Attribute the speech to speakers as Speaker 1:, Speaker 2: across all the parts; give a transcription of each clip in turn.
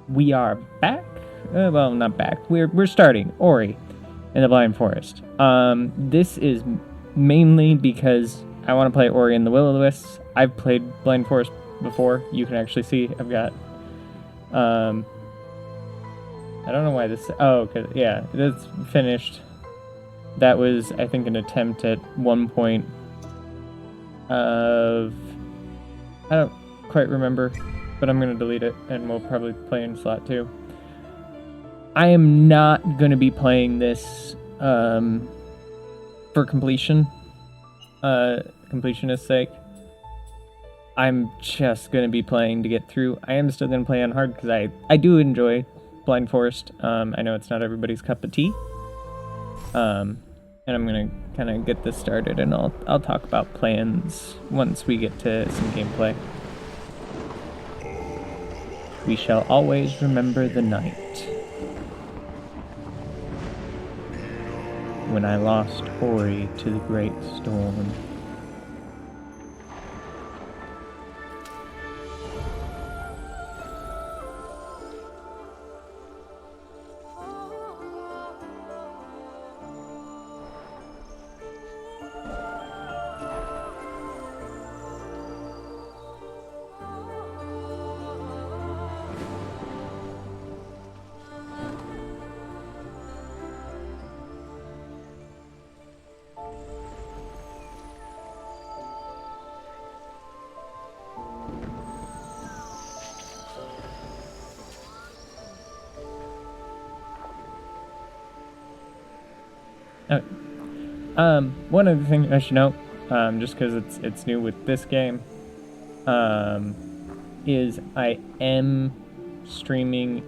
Speaker 1: We are back. Well, not back. We're starting Ori in the Blind Forest. This is mainly because I want to play Ori and the Will-O-Wisps. I've played Blind Forest before. You can actually see I've got. I don't know why this. Oh, cause yeah, it's finished. That was, I think, an attempt at one point of. I don't quite remember, but I'm gonna delete it, and we'll probably play in slot 2. I am not gonna be playing this for completion, completionist's sake. I'm just gonna be playing to get through. I am still gonna play on hard because I do enjoy Blind Forest. I know it's not everybody's cup of tea. And I'm gonna kind of get this started, and I'll talk about plans once we get to some gameplay. We shall always remember the night when I lost Ori to the great storm. Okay. One other thing I should note, just because it's new with this game, is I am streaming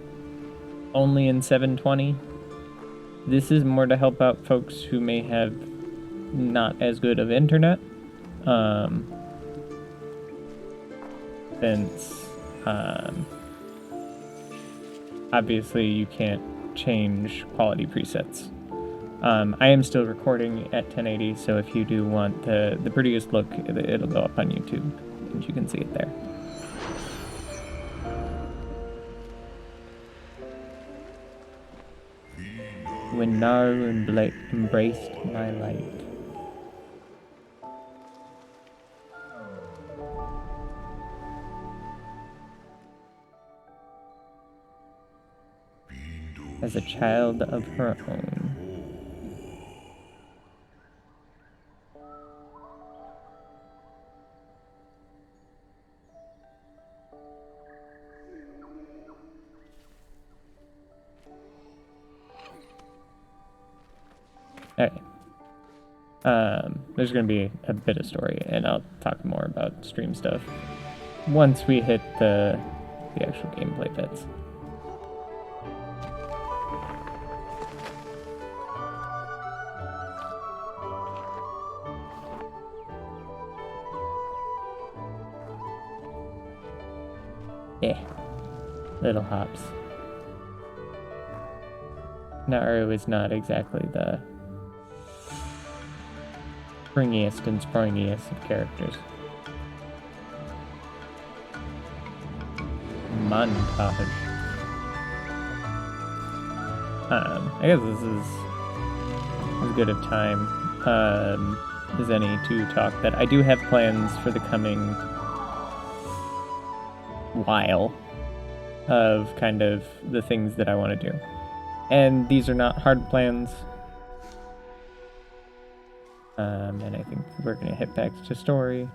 Speaker 1: only in 720. This is more to help out folks who may have not as good of internet, since obviously you can't change quality presets. I am still recording at 1080, so if you do want the prettiest look, it'll go up on YouTube, and you can see it there. When Naru embraced my light. As a child of her own. Okay. There's gonna be a bit of story, and I'll talk more about stream stuff once we hit the actual gameplay bits. Yeah, little hops. Naru is not exactly the springiest and springiest of characters. Montage. I guess this is as good of time as any to talk that I do have plans for the coming while of kind of the things that I want to do. And these are not hard plans. And I think we're going to hit back to story.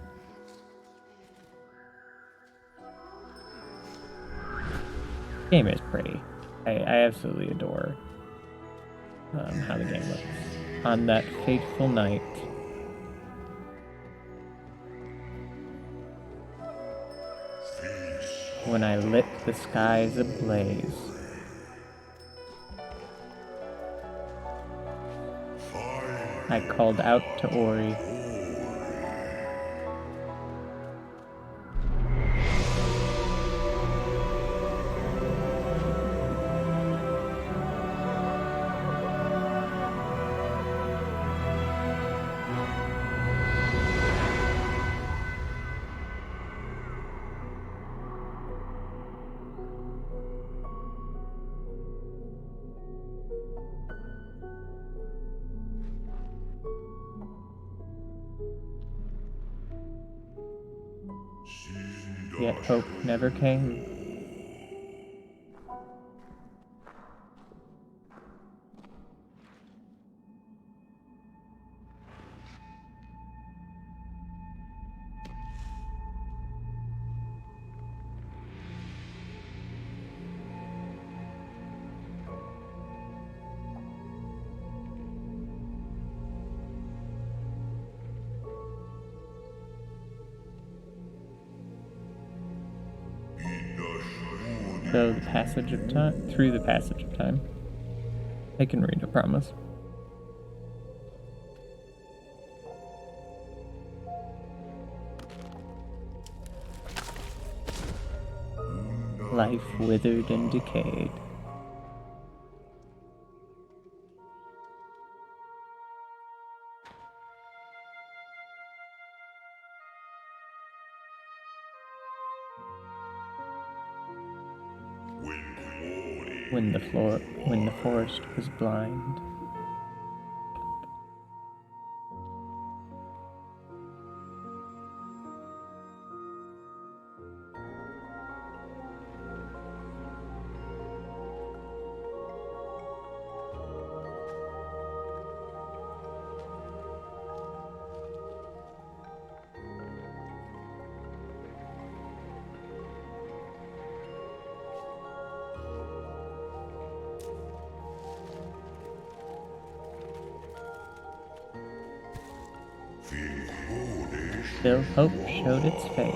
Speaker 1: Game is pretty. I absolutely adore how the game looks. On that fateful night, when I lit the skies ablaze, I called out to Ori. yet hope never came. Through the passage of time. I can read, I promise. Life withered and decayed. When the forest was blind. Still hope showed its face.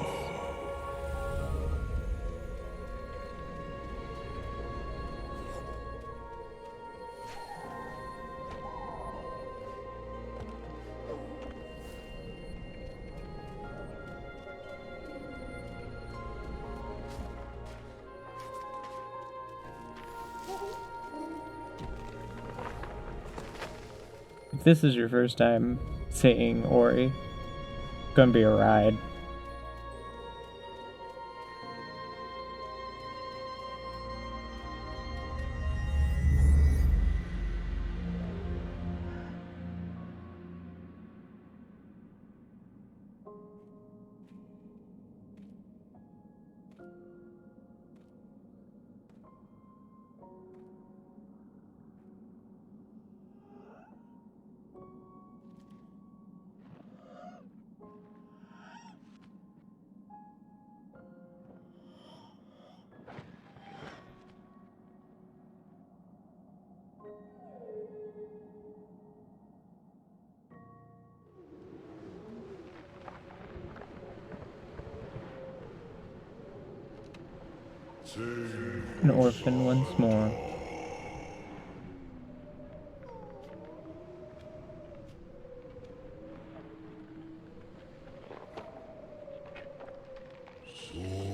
Speaker 1: If this is your first time saying Ori, gonna be a ride. An orphan once more.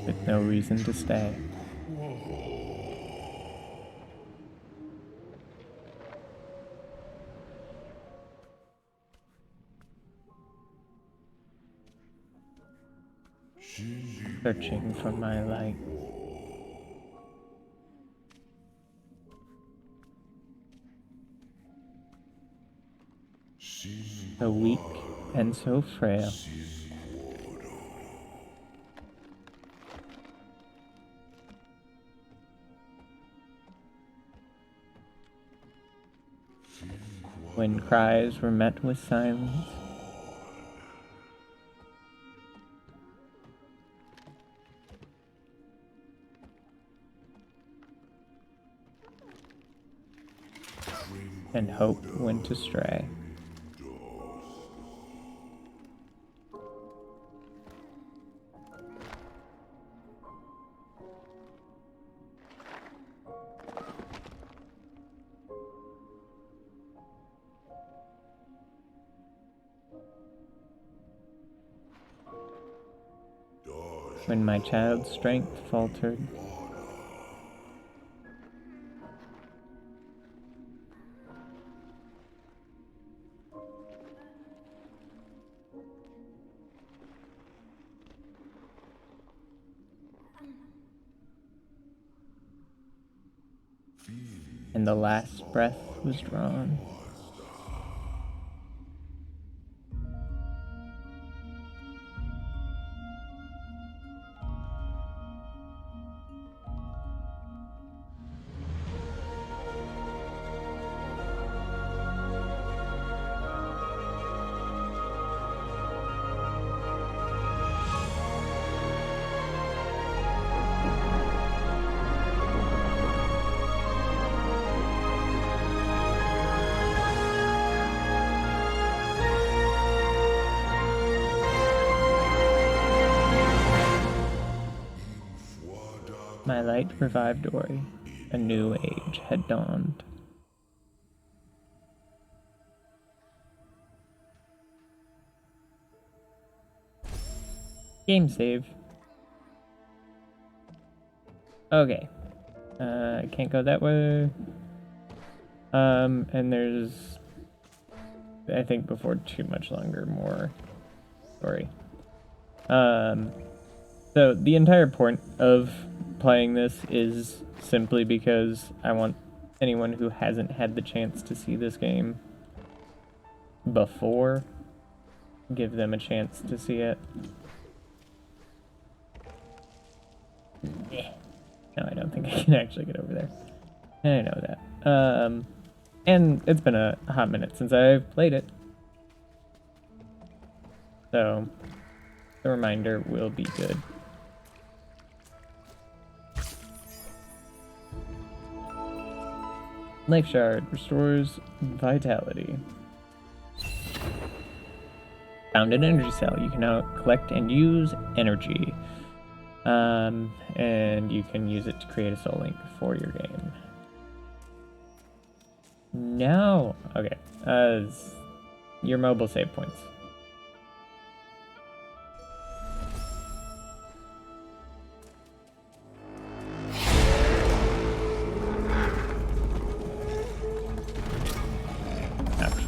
Speaker 1: With no reason to stay. Searching for my light. So weak and so frail. When cries were met with silence, and hope went astray. When my child's strength faltered, and the last breath was drawn. My light revived Ori. A new age had dawned. Game save. Okay. I can't go that way. And there's, I think before too much longer, more story. So the entire point of playing this is simply because I want anyone who hasn't had the chance to see this game before, give them a chance to see it. No, I don't think I can actually get over there. And I know that. And it's been a hot minute since I've played it. So, the reminder will be good. Life Shard restores vitality. Found an energy cell. You can now collect and use energy. And you can use it to create a soul link for your game. Now, okay, your mobile save points. Ouch.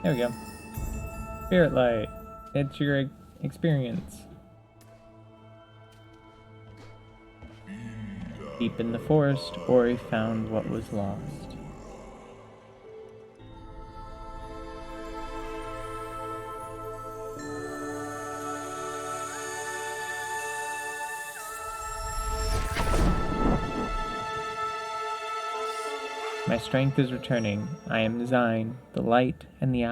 Speaker 1: There we go. Spirit Light. It's your experience. Deep in the forest, Ori found what was lost. My strength is returning. I am Zine, the light and the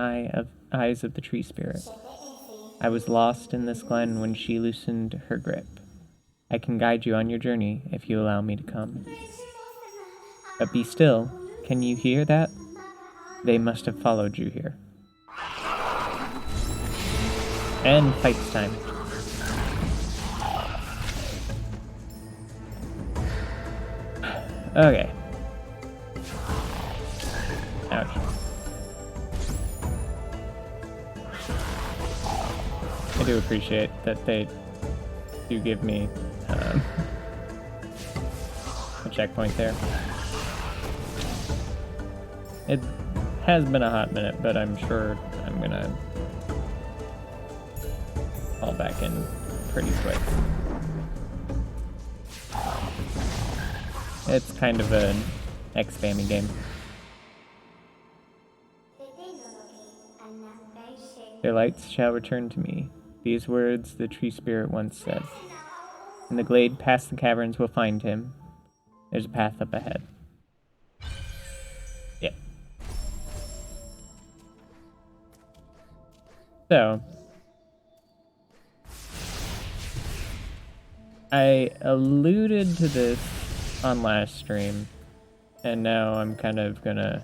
Speaker 1: eyes of the tree spirit. I was lost in this glen when she loosened her grip. I can guide you on your journey if you allow me to come. But be still. Can you hear that? They must have followed you here. And fights time. Okay. Ouch. I do appreciate that they do give me a checkpoint there. It has been a hot minute, but I'm sure I'm gonna fall back in pretty quick. It's kind of an X-spammy game. Their lights shall return to me. These words the tree spirit once said. In the glade past the caverns we'll find him. There's a path up ahead. Yeah. So, I alluded to this on last stream, and now I'm kind of gonna...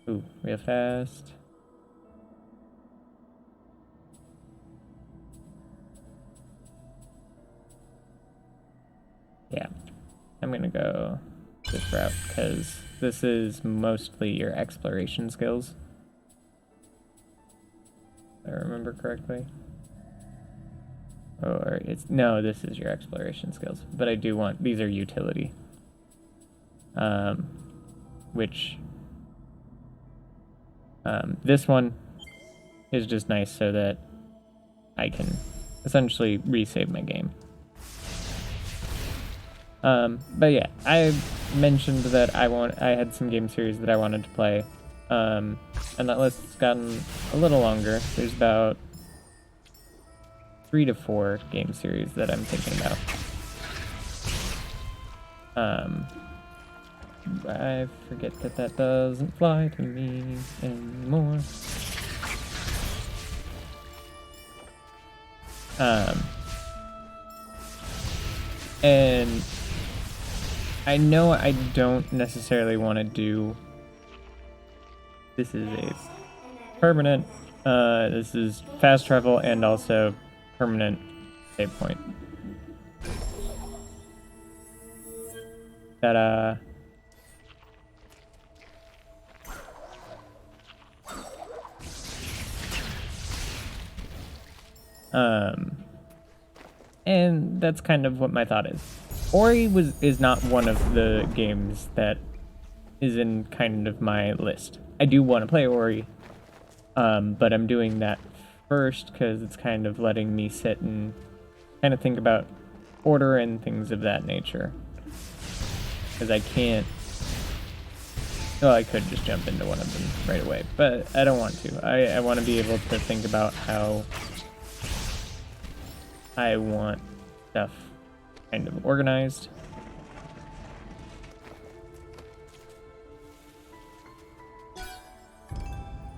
Speaker 1: Ooh, real fast. Yeah, I'm gonna go this route because this is mostly your exploration skills. If I remember correctly. Or it's, no, this is your exploration skills. But I do want, these are utility. Which, this one is just nice so that I can essentially resave my game. But yeah, I mentioned that I had some game series that I wanted to play, and that list's gotten a little longer. There's about 3 to 4 game series that I'm thinking about. I forget that doesn't fly to me anymore. And I know I don't necessarily want to do This is a permanent. This is fast travel and also permanent save point. Ta-da. And that's kind of what my thought is. Ori is not one of the games that is in kind of my list. I do want to play Ori, but I'm doing that first because it's kind of letting me sit and kind of think about order and things of that nature. Because I can't... Well, I could just jump into one of them right away, but I don't want to. I want to be able to think about how I want stuff kind of organized.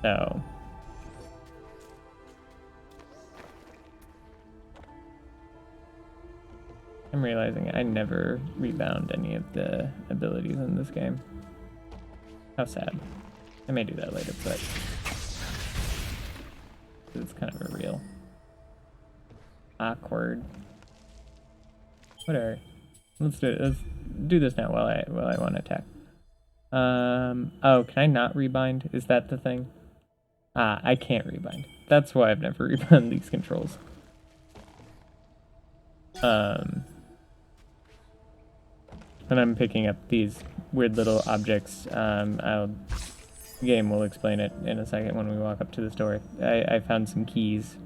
Speaker 1: So I'm realizing I never rebound any of the abilities in this game. How sad. I may do that later, but it's kind of a real awkward. Whatever. Let's do this now while I want to attack. Oh, can I not rebind? Is that the thing? I can't rebind. That's why I've never rebound these controls. When I'm picking up these weird little objects, the game will explain it in a second when we walk up to the store. I found some keys.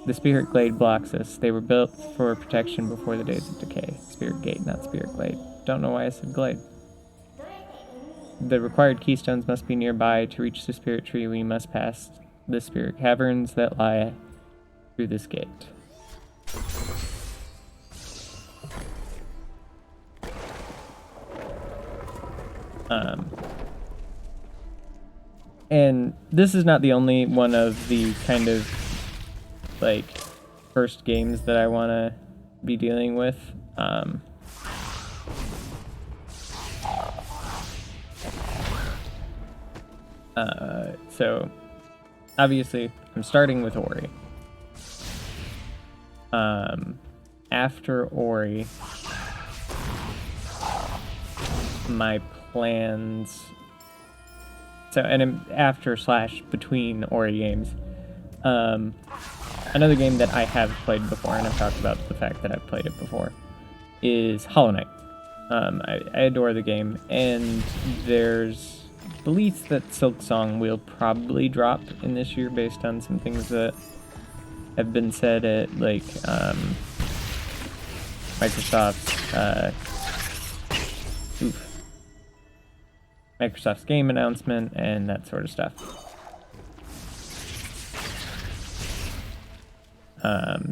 Speaker 1: The Spirit Glade blocks us. They were built for protection before the days of decay. Spirit Gate, not Spirit Glade. Don't know why I said Glade. The required keystones must be nearby. To reach the Spirit Tree, we must pass the Spirit Caverns that lie through this gate. And this is not the only one of the kind of like first games that I want to be dealing with. So obviously I'm starting with Ori. After Ori, my plans, between Ori games, another game that I have played before, and I've talked about the fact that I've played it before, is Hollow Knight. I adore the game, and there's beliefs that Silksong will probably drop in this year based on some things that have been said at like Microsoft's game announcement and that sort of stuff.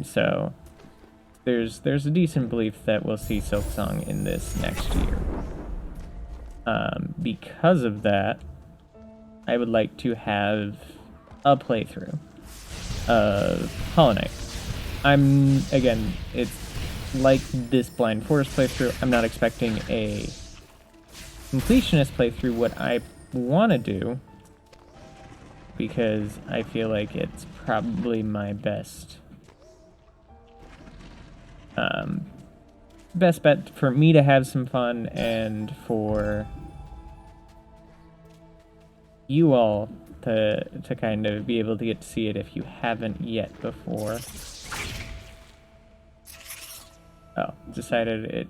Speaker 1: So there's a decent belief that we'll see Silksong in this next year. Because of that, I would like to have a playthrough of Hollow Knight. Again, it's like this Blind Forest playthrough. I'm not expecting a completionist playthrough. What I want to do, because I feel like it's probably my best bet for me to have some fun and for you all to kind of be able to get to see it if you haven't yet before. Oh, decided it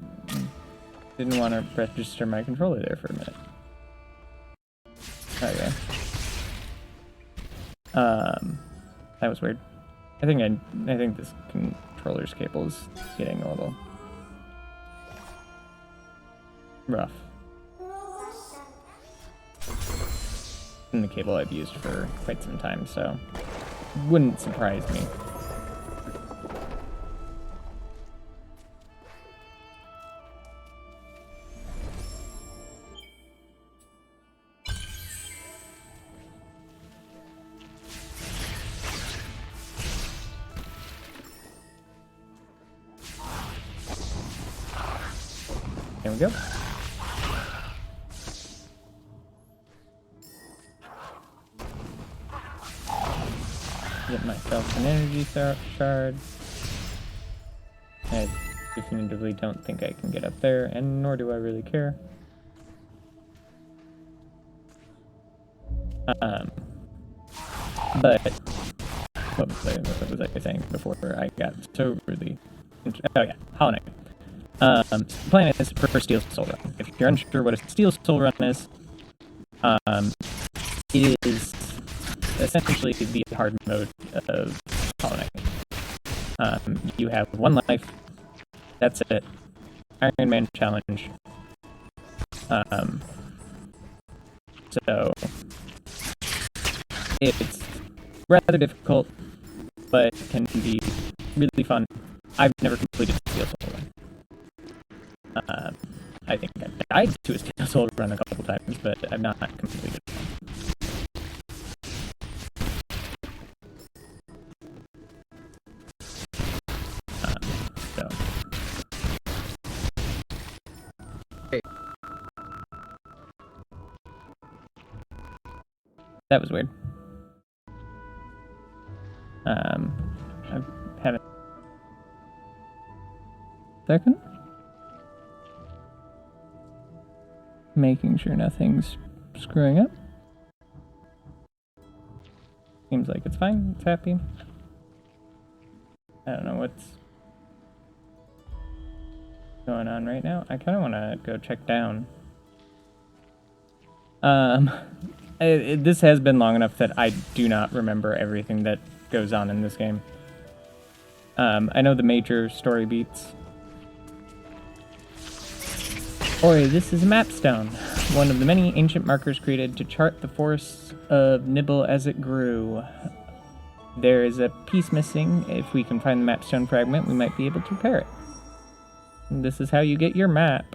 Speaker 1: didn't want to register my controller there for a minute. Okay. That was weird. I think this controller's cable is getting a little rough. And the cable I've used for quite some time, so wouldn't surprise me. There we go. Get myself an energy shard. I definitively don't think I can get up there, and nor do I really care. But what was I saying before I got so really? Oh yeah, Hollow Knight. Plan is for Steel Soul Run. If you're unsure what a Steel Soul Run is, it is essentially the hard mode of Hollow Knight. You have one life. That's it. Iron Man challenge. So it's rather difficult, but can be really fun. I've never completed Steel Soul Run. I think I've died to a Steel Soul Run a couple times, but I've not completed it. So. That was weird. I haven't. Second? Making sure nothing's screwing up. Seems like it's fine. It's happy. I don't know what's going on right now. I kind of want to go check down. This has been long enough that I do not remember everything that goes on in this game. I know the major story beats. Oi, this is a map stone, one of the many ancient markers created to chart the forests of Nibble as it grew. There is a piece missing. If we can find the map stone fragment, we might be able to repair it. And this is how you get your map.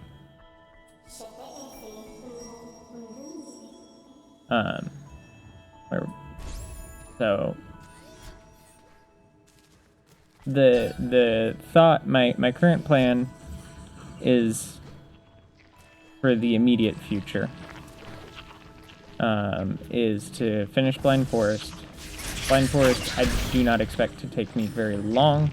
Speaker 1: So the thought, my current plan is for the immediate future, is to finish Blind Forest. Blind Forest, I do not expect to take me very long.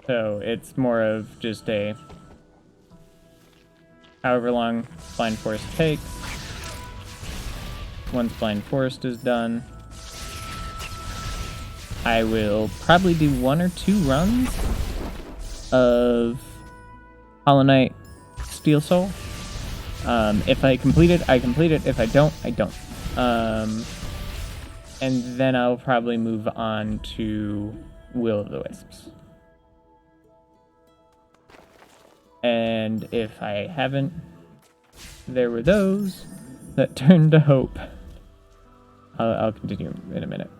Speaker 1: So it's more of just a however long Blind Forest takes. Once Blind Forest is done, I will probably do 1 or 2 runs of Hollow Knight Steel Soul. If I complete it, I complete it. If I don't, I don't. And then I'll probably move on to Will of the Wisps. And if I haven't, there were those that turned to hope. I'll continue in a minute.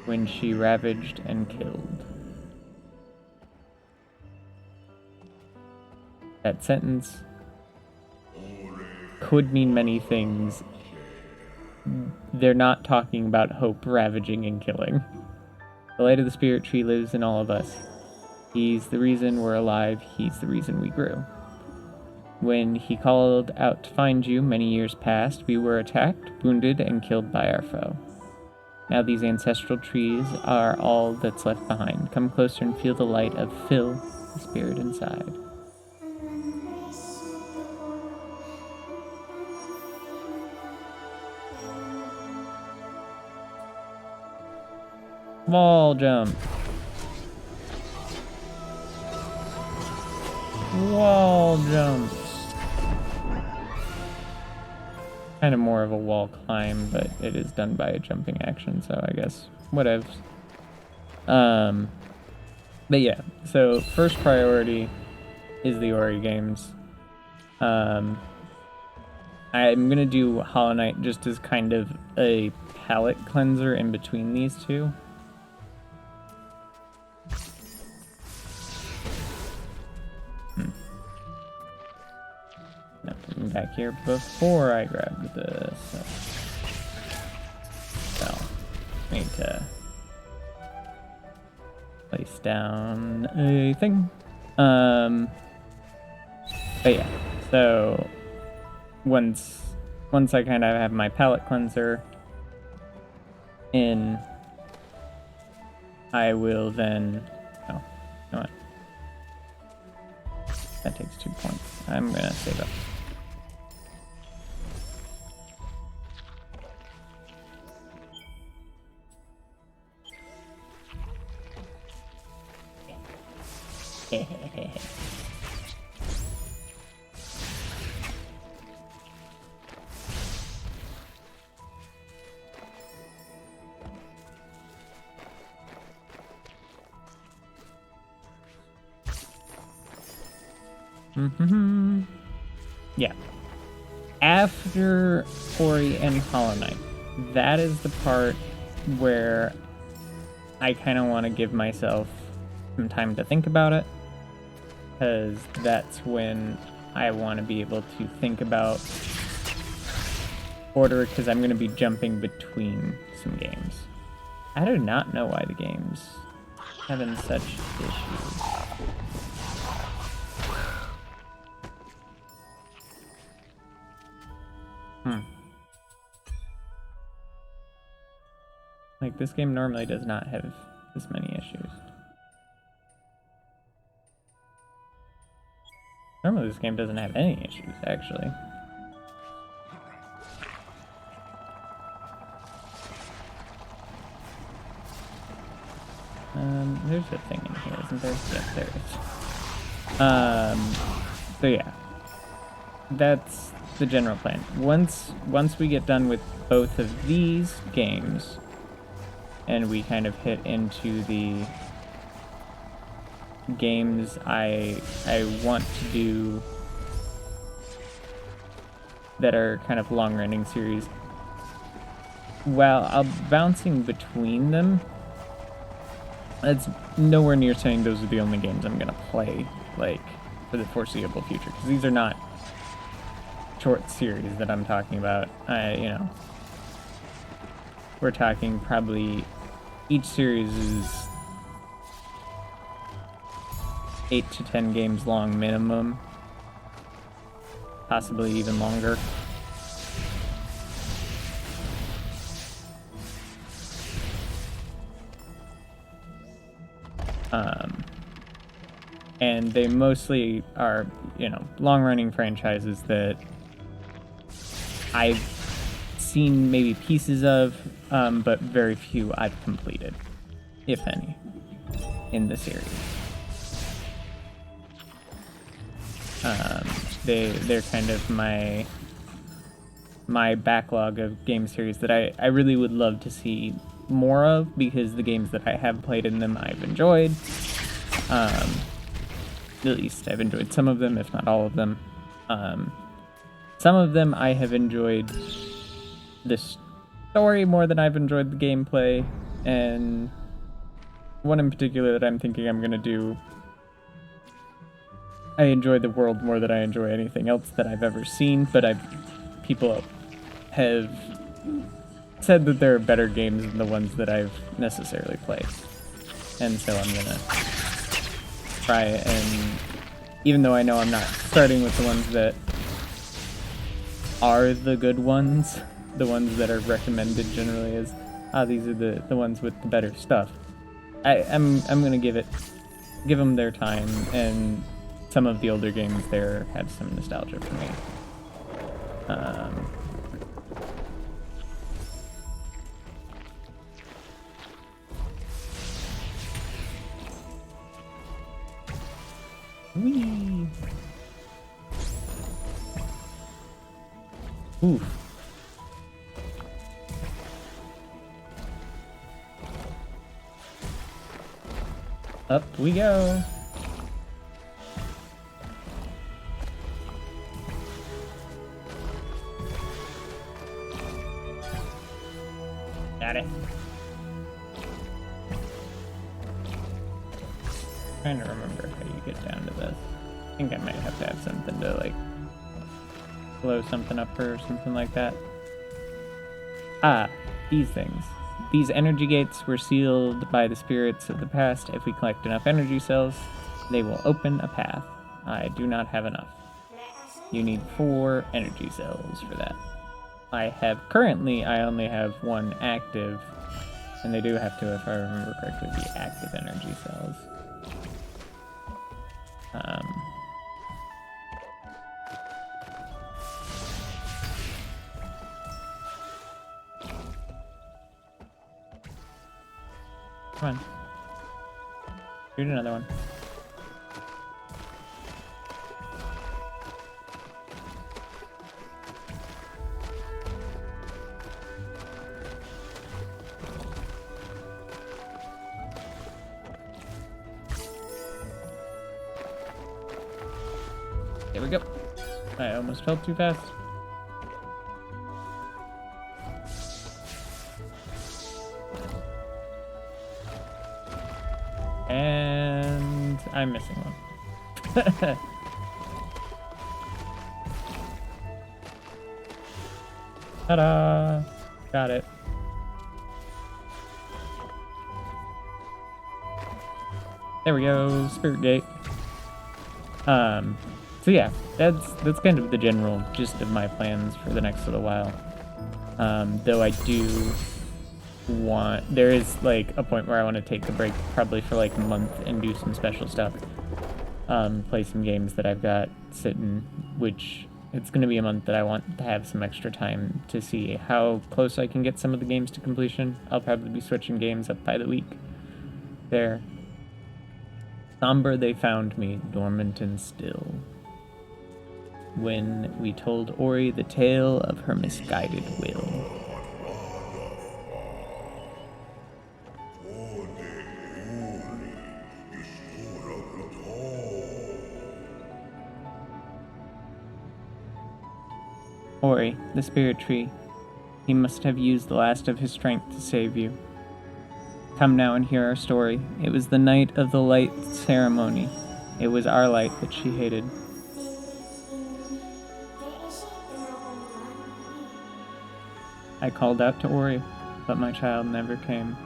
Speaker 1: When she ravaged and killed. That sentence could mean many things. They're not talking about hope ravaging and killing. The light of the spirit tree lives in all of us. He's the reason we're alive. He's the reason we grew. When he called out to find you many years past, we were attacked, wounded, and killed by our foe. Now these ancestral trees are all that's left behind. Come closer and feel the light of Phil, the spirit inside. Wall jump. Wall jumps. Kind of more of a wall climb, but it is done by a jumping action, so I guess whatevs. But yeah, so first priority is the Ori games. I'm gonna do Hollow Knight just as kind of a palate cleanser in between these two. Back here before I grabbed this. So, need to Place down a thing. But yeah, so once I kind of have my palette cleanser in, I will then, oh, you know what? That takes 2 points. I'm gonna save up. Yeah. After Ori and Hollow Knight, that is the part where I kind of want to give myself some time to think about it, because that's when I want to be able to think about order, because I'm going to be jumping between some games. I do not know why the game's having such issues. Like, this game normally does not have this many issues. Normally this game doesn't have any issues, actually. There's a thing in here, isn't there? Yes, there is. So yeah. That's the general plan. Once we get done with both of these games, and we kind of hit into the games I want to do that are kind of long-running series, while I'm bouncing between them, that's nowhere near saying those are the only games I'm gonna play, like, for the foreseeable future, because these are not short series that I'm talking about. You know, we're talking probably each series is 8 to 10 games long minimum, possibly even longer. And they mostly are, you know, long-running franchises that I've seen maybe pieces of, but very few I've completed, if any, in the series. They're kind of my backlog of game series that I really would love to see more of, because the games that I have played in them I've enjoyed. At least I've enjoyed some of them, if not all of them. Some of them I have enjoyed the story more than I've enjoyed the gameplay, and one in particular that I'm thinking I'm gonna do, I enjoy the world more than I enjoy anything else that I've ever seen, but people have said that there are better games than the ones that I've necessarily played. And so I'm gonna try, and even though I know I'm not starting with the ones that are the good ones, the ones that are recommended generally as, these are the ones with the better stuff, I'm gonna give them their time, and some of the older games there have some nostalgia for me. Whee! Oof. Up we go. Got it. Trying to remember how you get down to this. I think I might have to have something to, like, blow something up or something like that. These things. These energy gates were sealed by the spirits of the past. If we collect enough energy cells, they will open a path. I do not have enough. You need 4 energy cells for that. I only have 1 active, and they do have to, if I remember correctly, be active energy cells. Come on. Shoot another one. There we go. I almost fell too fast. And I'm missing one. Ta-da! Got it. There we go, Spirit Gate. So yeah, that's kind of the general gist of my plans for the next little while. Though I do there is like a point where I want to take a break probably for like a month and do some special stuff. Play some games that I've got sitting, which it's going to be a month that I want to have some extra time to see how close I can get some of the games to completion. I'll probably be switching games up by the week there. Somber they found me, dormant and still, when we told Ori the tale of her misguided will. Ori, the spirit tree, he must have used the last of his strength to save you. Come now and hear our story. It was the night of the light ceremony. It was our light that she hated. I called out to Ori, but my child never came.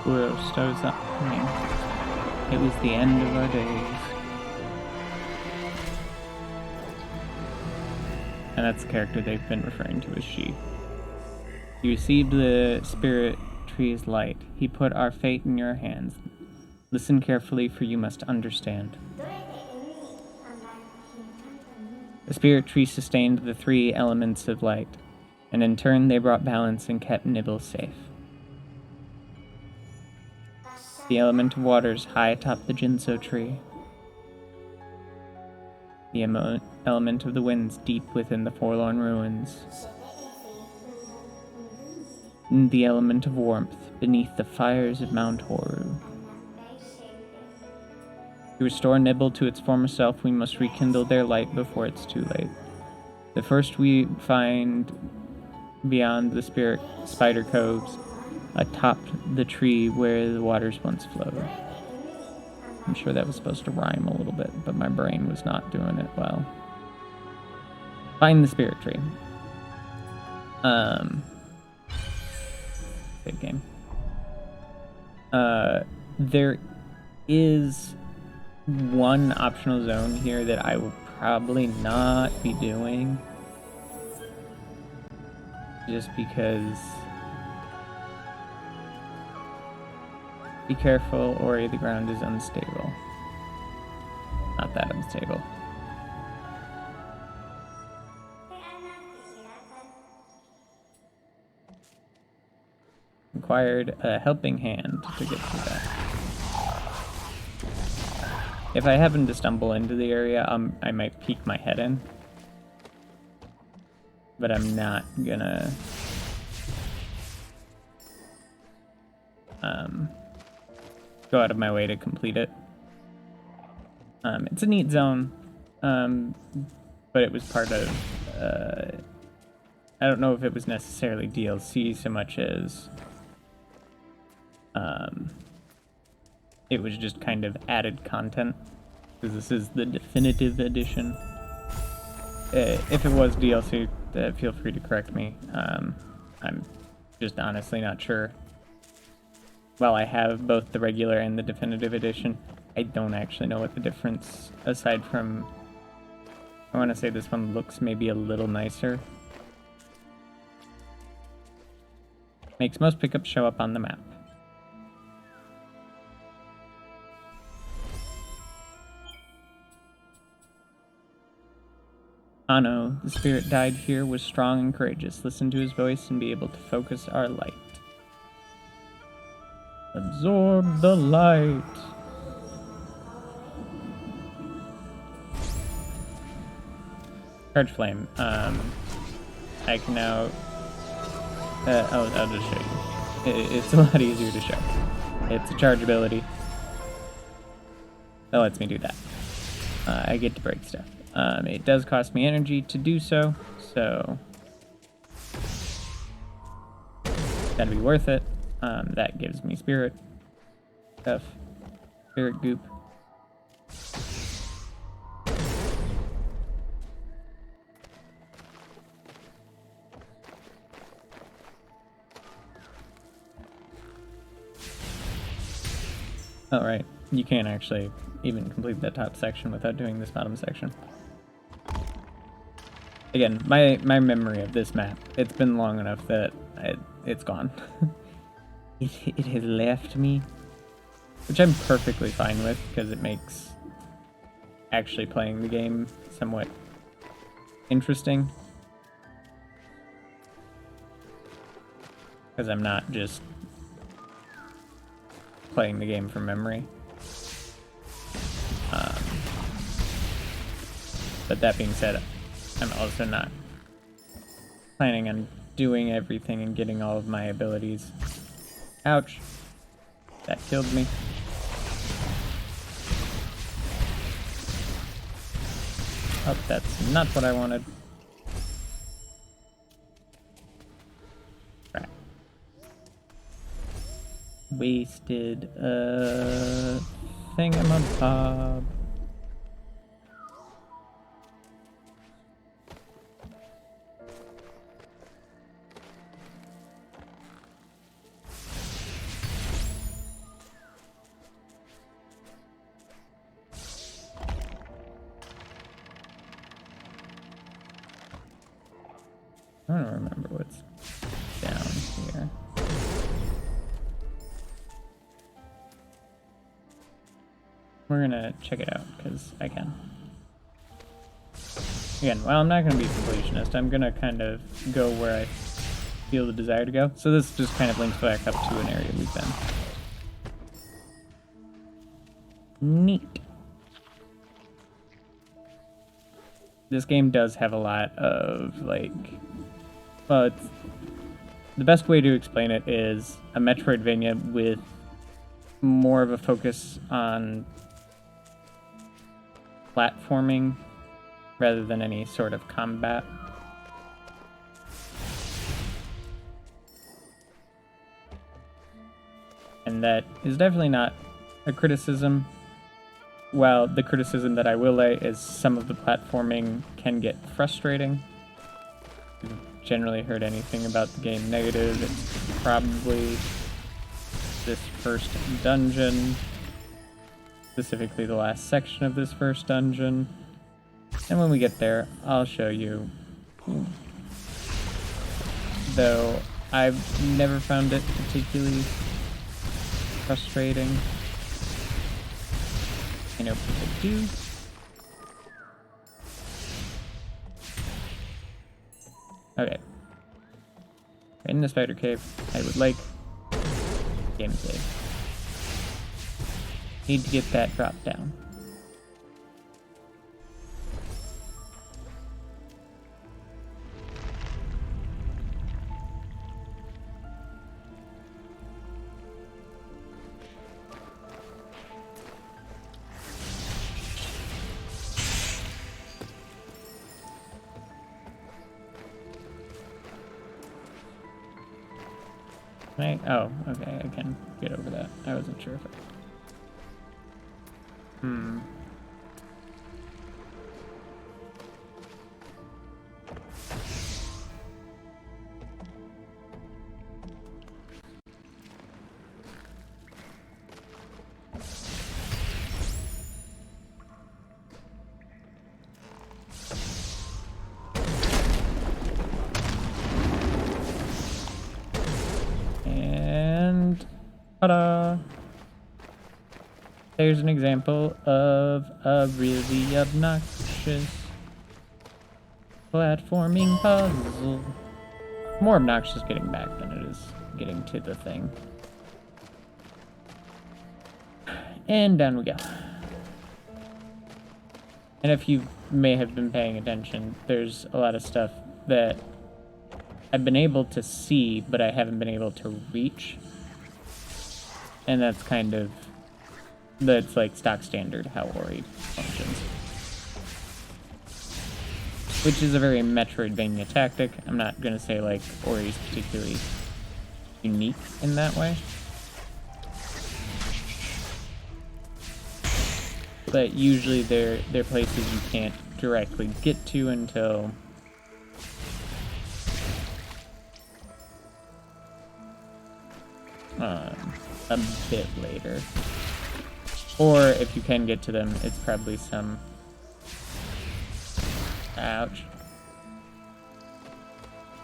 Speaker 1: Uros stows up. It was the end of our days. And that's the character they've been referring to as she. You received the spirit tree's light. He put our fate in your hands. Listen carefully, for you must understand. The spirit tree sustained the 3 elements of light, and in turn they brought balance and kept Nibble safe. The element of waters high atop the Jinso tree. The element of the winds deep within the forlorn ruins. And the element of warmth beneath the fires of Mount Horu. To restore Nibble to its former self, we must rekindle their light before it's too late. The first we find beyond the spider coves, atop the tree where the waters once flowed. I'm sure that was supposed to rhyme a little bit, but my brain was not doing it well. Find the spirit tree. Good game. There is one optional zone here that I will probably not be doing. Just because Be careful, Ori, the ground is unstable. Not that unstable. Required a helping hand to get through that. If I happen to stumble into the area, I might peek my head in. But I'm not gonna... go out of my way to complete it. It's a neat zone, but it was part of... I don't know if it was necessarily DLC so much as... it was just kind of added content, because this is the definitive edition. If it was DLC, feel free to correct me. I'm just honestly not sure. While I have both the regular and the definitive edition, I don't actually know what the difference, aside from... I want to say this one looks maybe a little nicer. Makes most pickups show up on the map. Ano, the spirit died here, was strong and courageous. Listen to his voice and be able to focus our light. Absorb the light. Charge flame. I can now... I'll just show you. It's a lot easier to show. It's a charge ability. That lets me do that. I get to break stuff. It does cost me energy to do so, so... gotta be worth it. That gives me spirit stuff. Spirit goop. Oh, right. You can't actually even complete that top section without doing this bottom section. Again, my memory of this map, it's been long enough that it's gone. It has left me, which I'm perfectly fine with, because it makes actually playing the game somewhat interesting. Because I'm not just playing the game from memory. But that being said, I'm also not planning on doing everything and getting all of my abilities. Ouch. That killed me. Oh, that's not what I wanted. Right. Wasted thingamabob. I don't remember what's down here. We're gonna check it out, because I can. Again, well, I'm not gonna be a completionist. I'm gonna kind of go where I feel the desire to go. So this just kind of links back up to an area we've been. Neat. This game does have a lot of, like... Well, the best way to explain it is a Metroidvania with more of a focus on platforming rather than any sort of combat. And that is definitely not a criticism. Well, the criticism that I will lay is some of the platforming can get frustrating. If you've generally heard anything about the game negative, it's probably this first dungeon, specifically the last section of this first dungeon. And when we get there, I'll show you. Though I've never found it particularly frustrating. I know people do. Okay. In the spider cave, I would like game save. Need to get that drop down. Oh, okay, I can get over that. I wasn't sure if I... And... ta-da! There's an example of a really obnoxious platforming puzzle. More obnoxious getting back than it is getting to the thing. And down we go. And if you may have been paying attention, there's a lot of stuff that I've been able to see, but I haven't been able to reach. And that's kind of... that's like stock standard how Ori functions. Which is a very Metroidvania tactic. I'm not gonna say like Ori's particularly unique in that way. But usually they're places you can't directly get to until a bit later. Or if you can get to them, it's probably some... ouch.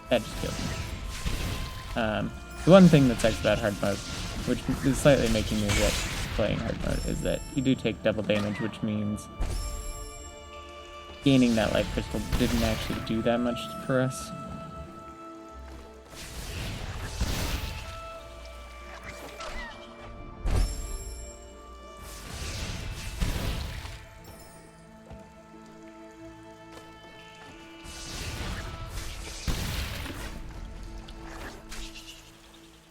Speaker 1: That just killed me. The one thing that sucks about hard mode, which is slightly making me regret playing hard mode, is that you do take double damage, which means gaining that life crystal didn't actually do that much for us.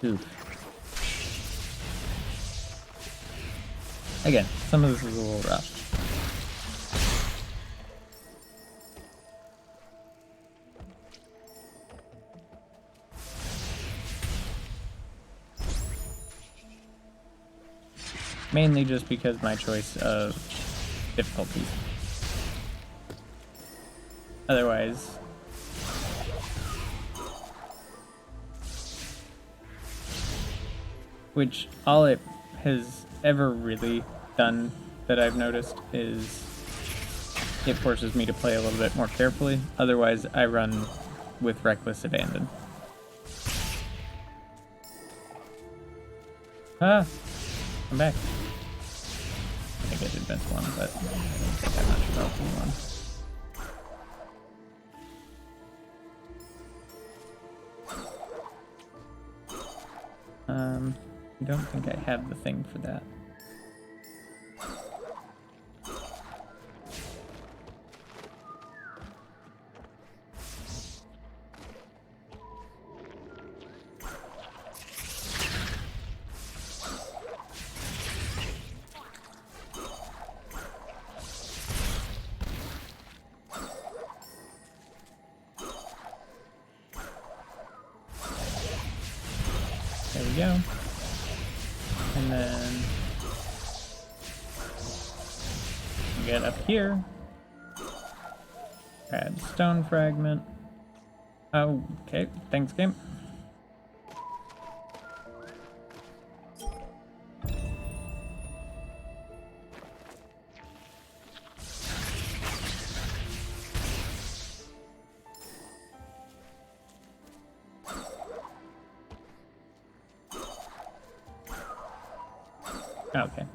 Speaker 1: Oof. Again, some of this is a little rough. Mainly just because my choice of difficulties. Otherwise... which all it has ever really done that I've noticed is it forces me to play a little bit more carefully. Otherwise, I run with reckless abandon. Ah! I'm back. I think I did miss one, but I don't think I'm much about one. I don't think I have the thing for that. There we go. And then get up here. Add stone fragment. Oh, okay. Thanks, game. Okay.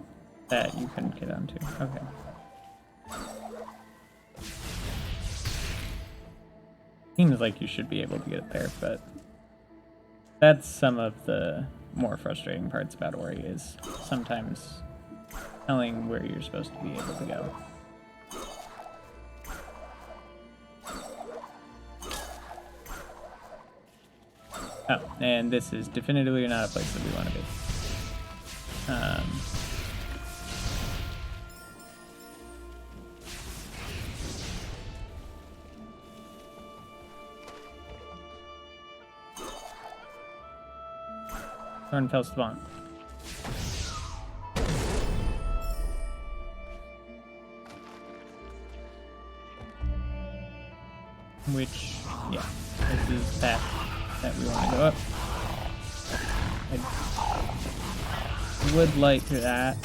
Speaker 1: That you couldn't get onto. Okay. Seems like you should be able to get it there, but that's some of the more frustrating parts about Ori is sometimes telling where you're supposed to be able to go. Oh, and this is definitively not a place that we want to be. Thornfell Spawn. Which, yeah, this is that we want to go up. I would like that,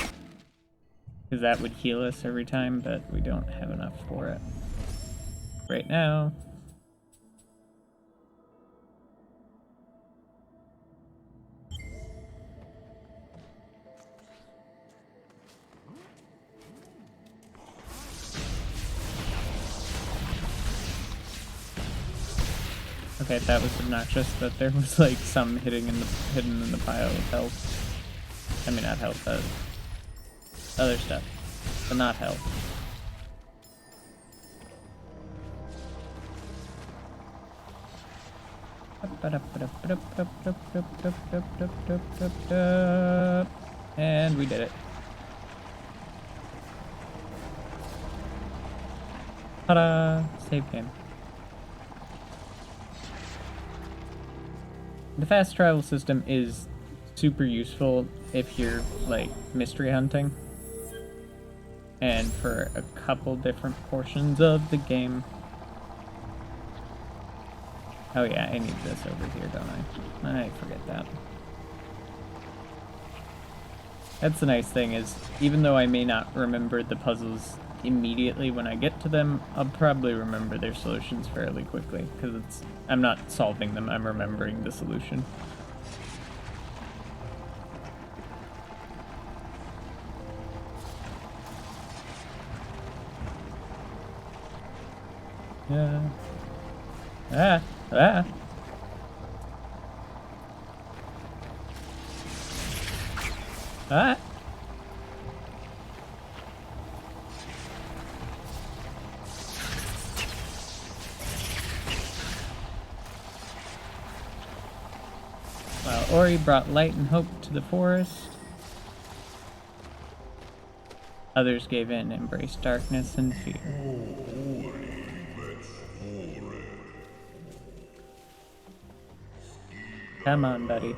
Speaker 1: because that would heal us every time, but we don't have enough for it right now. Okay, that was obnoxious that there was like some hidden in the pile of health. I mean, not health, other stuff, but not health. And we did it. Ta-da! Save game. The fast travel system is super useful if you're, like, mystery hunting. And for a couple different portions of the game. Oh yeah, I need this over here, don't I? I forget that. That's the nice thing is, even though I may not remember the puzzles immediately when I get to them, I'll probably remember their solutions fairly quickly, because I'm not solving them, I'm remembering the solution. Yeah. Ah! Ah! While Ori brought light and hope to the forest, others gave in, embraced darkness and fear. Come on, buddy.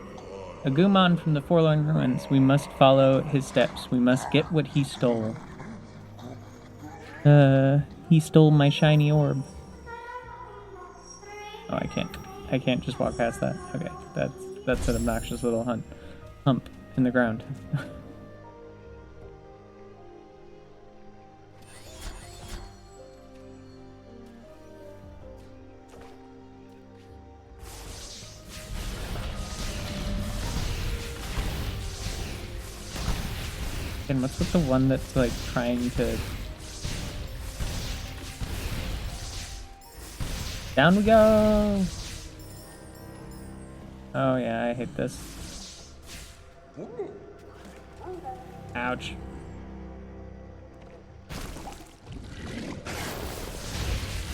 Speaker 1: Agumon from the Forlorn Ruins. We must follow his steps. We must get what he stole. He stole my shiny orb. Oh, I can't just walk past that. Okay, that's an obnoxious little hump in the ground. And what's with the one that's like trying to... Down we go! Oh yeah, I hate this. Ouch.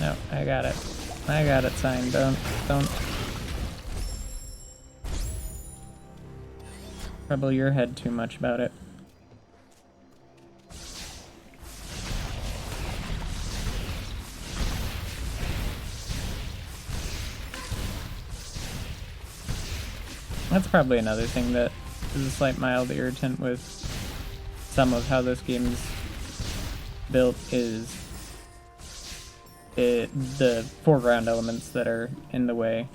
Speaker 1: No, I got it. I got it, Sign. Don't. Trouble your head too much about it. That's probably another thing that is a slight mild irritant with some of how this game's built is the foreground elements that are in the way.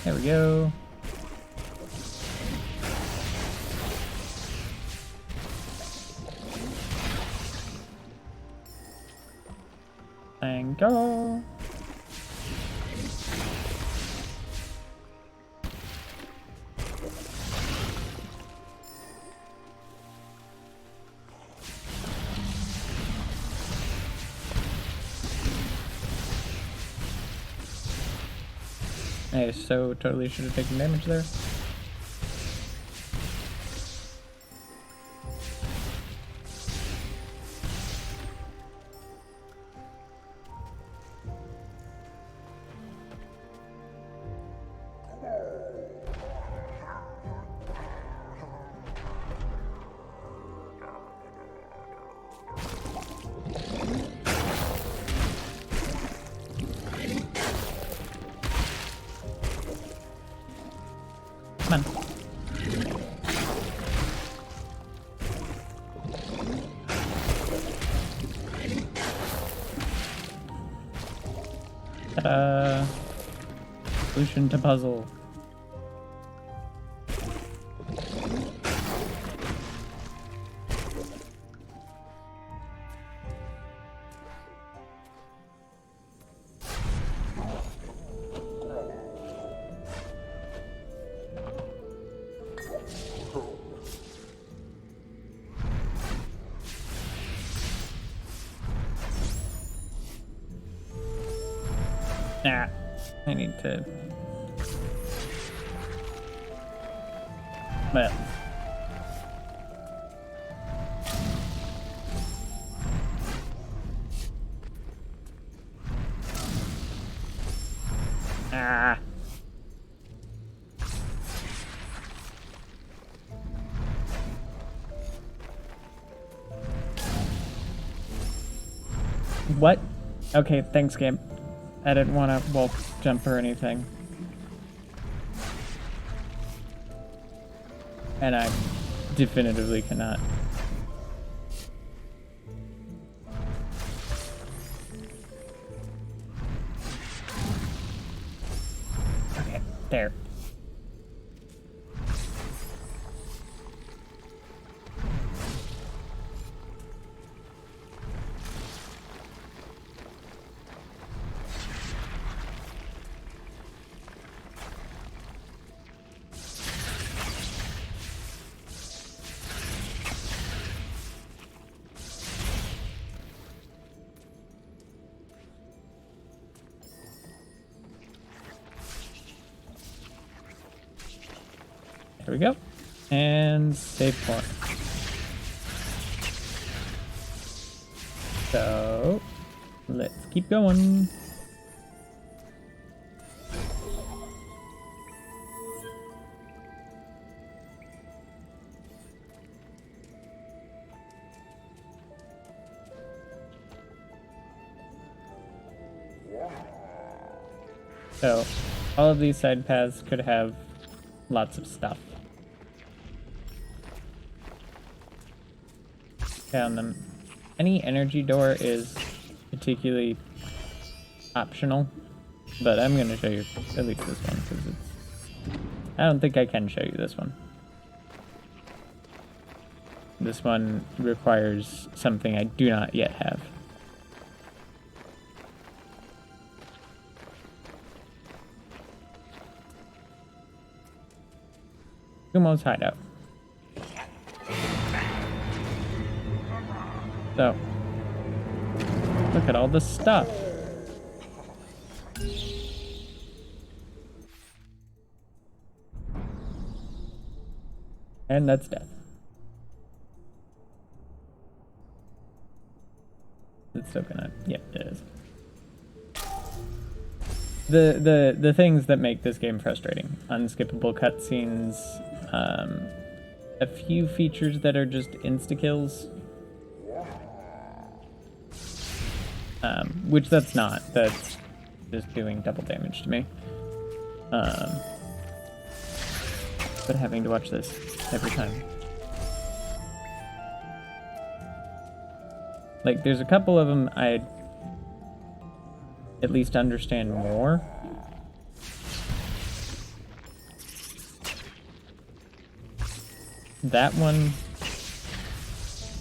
Speaker 1: There we go. And go. I so totally should have taken damage there. Come on. Ta-da! Solution to puzzle. Nah, I need to. Well. Ah. What? Okay, thanks, game. I didn't want to wolf jump or anything. And I definitively cannot. Okay, there. There we go. And save point. So, let's keep going. So, all of these side paths could have lots of stuff down them. Any energy door is particularly optional, but I'm going to show you at least this one because it's. I don't think I can show you this one. This one requires something I do not yet have. Kumo's hideout. So, look at all this stuff. And that's death. It's still gonna, yep, it is. The things that make this game frustrating. Unskippable cutscenes, a few features that are just insta-kills. Which that's not. That's just doing double damage to me. But having to watch this every time. Like, there's a couple of them I at least understand more. That one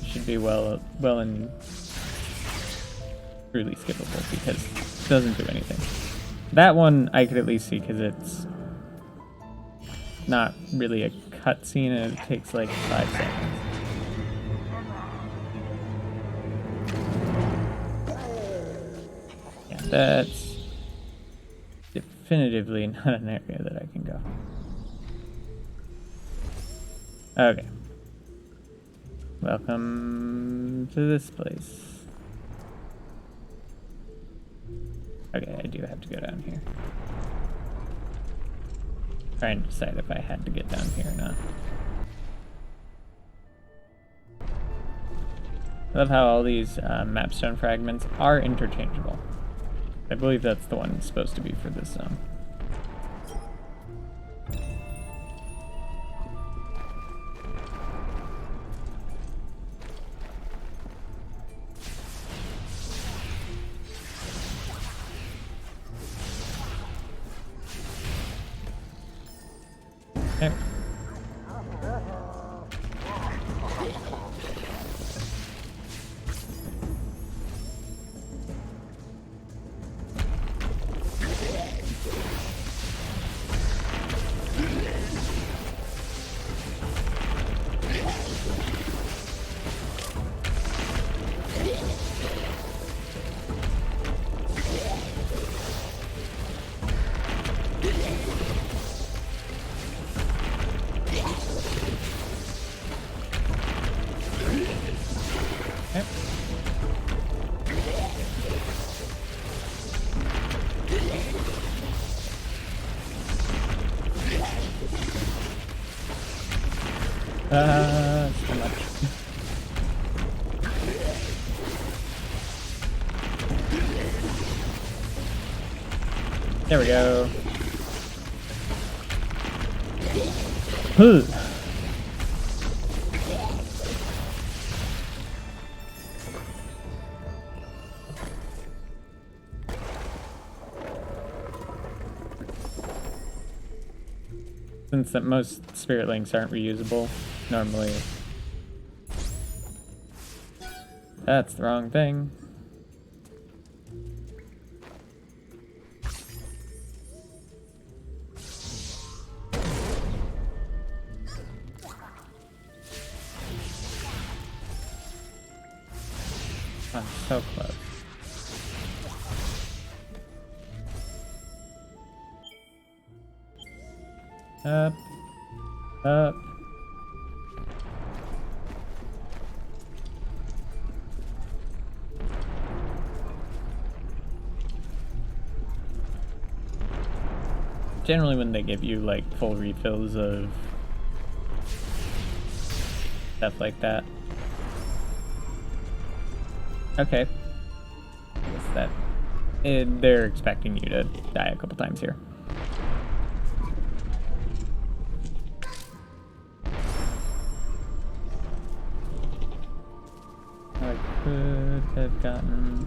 Speaker 1: should be well and truly skippable because it doesn't do anything. That one I could at least see because it's not really a cutscene and it takes like 5 seconds. Yeah, that's definitively not an area that I can go. Okay. Welcome to this place. Okay, I do have to go down here. Trying to decide if I had to get down here or not. I love how all these mapstone fragments are interchangeable. I believe that's the one that's supposed to be for this zone. Okay. So much. There we go. Since that most spirit links aren't reusable, normally. That's the wrong thing. I'm so close. Up. Up. Generally when they give you like full refills of stuff like that. Okay. I guess that they're expecting you to die a couple times here. I could have gotten...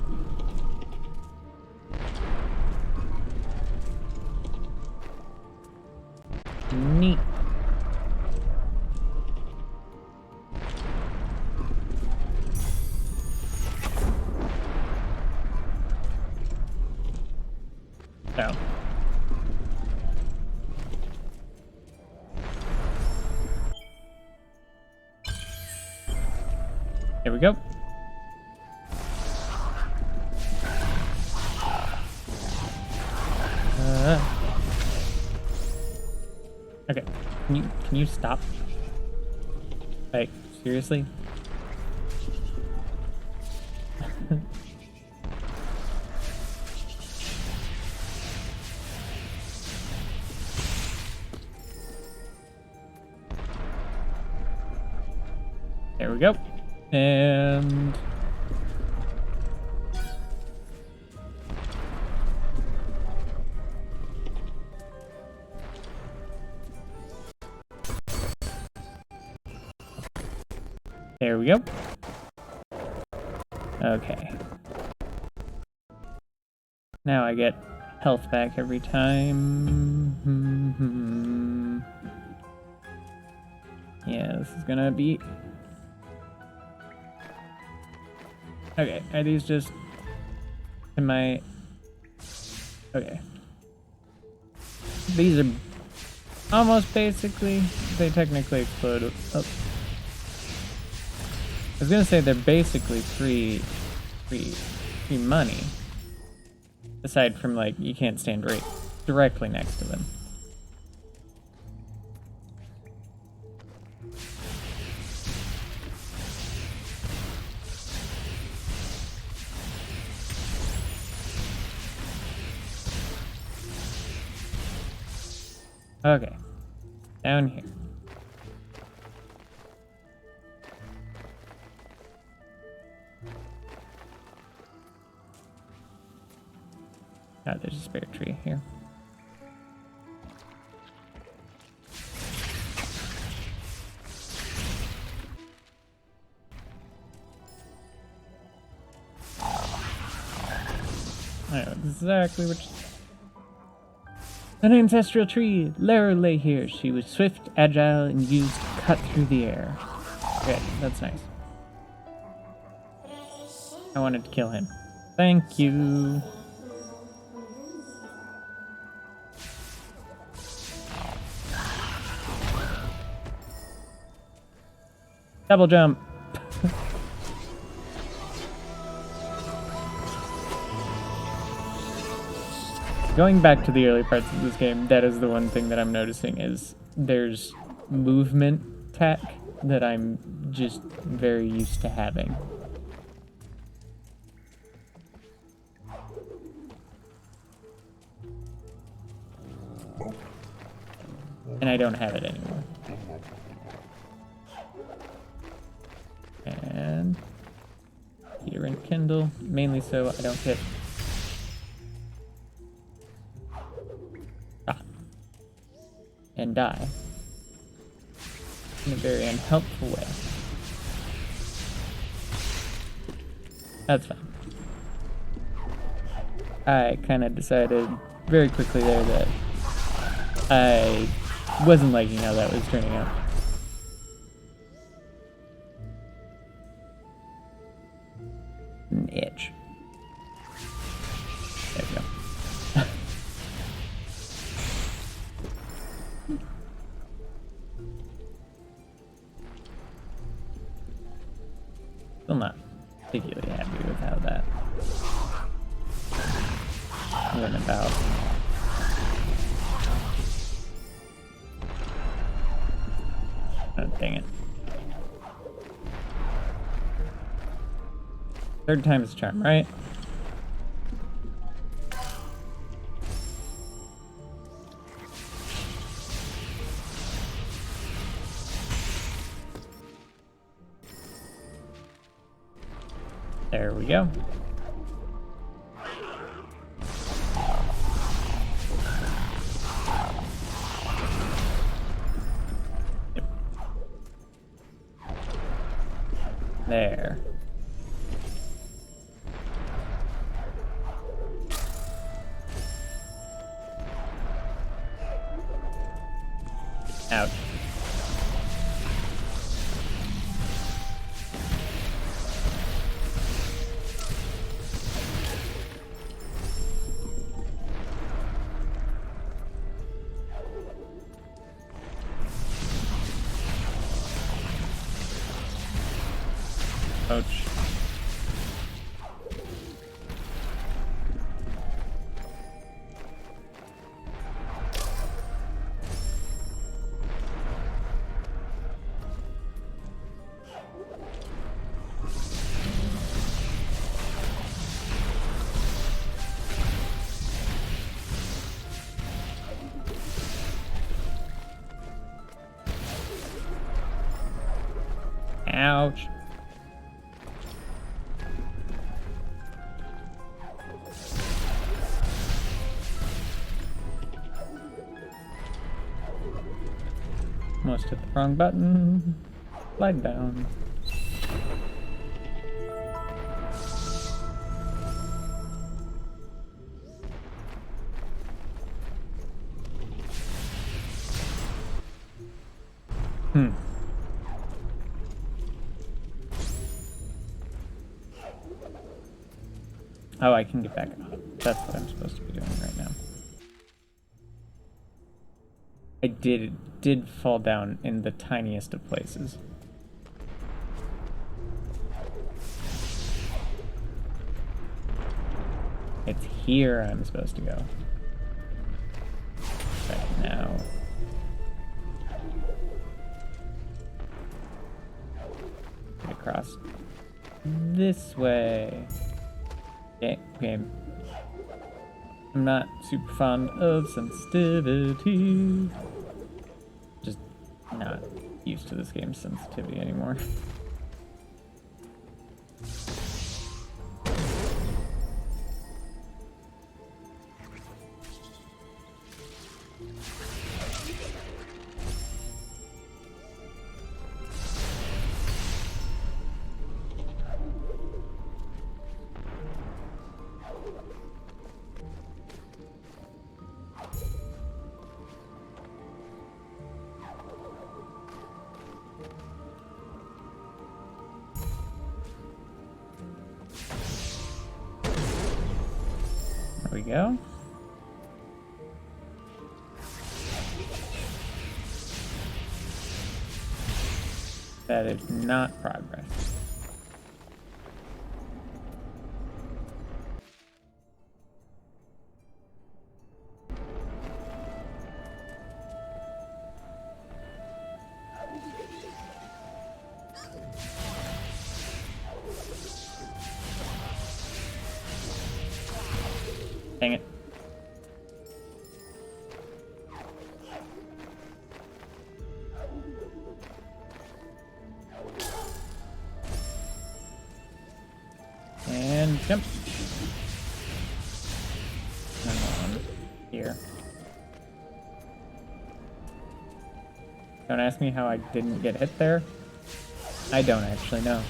Speaker 1: Neat. So. Here we go. Okay, can you stop? Like, seriously? There we go. And there we go. Okay. Now I get health back every time. Yeah, this is gonna be... Okay, are these just Am I... Okay. These are almost basically... They technically explode. Oh. I was gonna say they're basically free money. Aside from, like, you can't stand right directly next to them. Okay. Down here. Ah, there's a spare tree here. I know exactly which... An ancestral tree! Lara lay here. She was swift, agile, and used to cut through the air. Okay, that's nice. I wanted to kill him. Thank you. Double jump. Going back to the early parts of this game, that is the one thing that I'm noticing is there's movement tech that I'm just very used to having. And I don't have it anymore. And heater and kindle, mainly so I don't get shot and die in a very unhelpful way. That's fine. I kind of decided very quickly there that I wasn't liking how that was turning out. An itch. There we go. Still not particularly happy with how that went about. Oh, dang it. Third time's a charm, right? There we go. Yep. There. Ouch. Ouch. Ouch. Almost hit the wrong button. Slide down. Oh, I can get back up. That's what I'm supposed to be doing right now. I did fall down in the tiniest of places. It's here I'm supposed to go. Right now. Get across this way. Okay, game. I'm not super fond of sensitivity. Just not used to this game's sensitivity anymore. There we go. That is not progress. Dang it. And jump. Come on. Here. Don't ask me how I didn't get hit there. I don't actually know.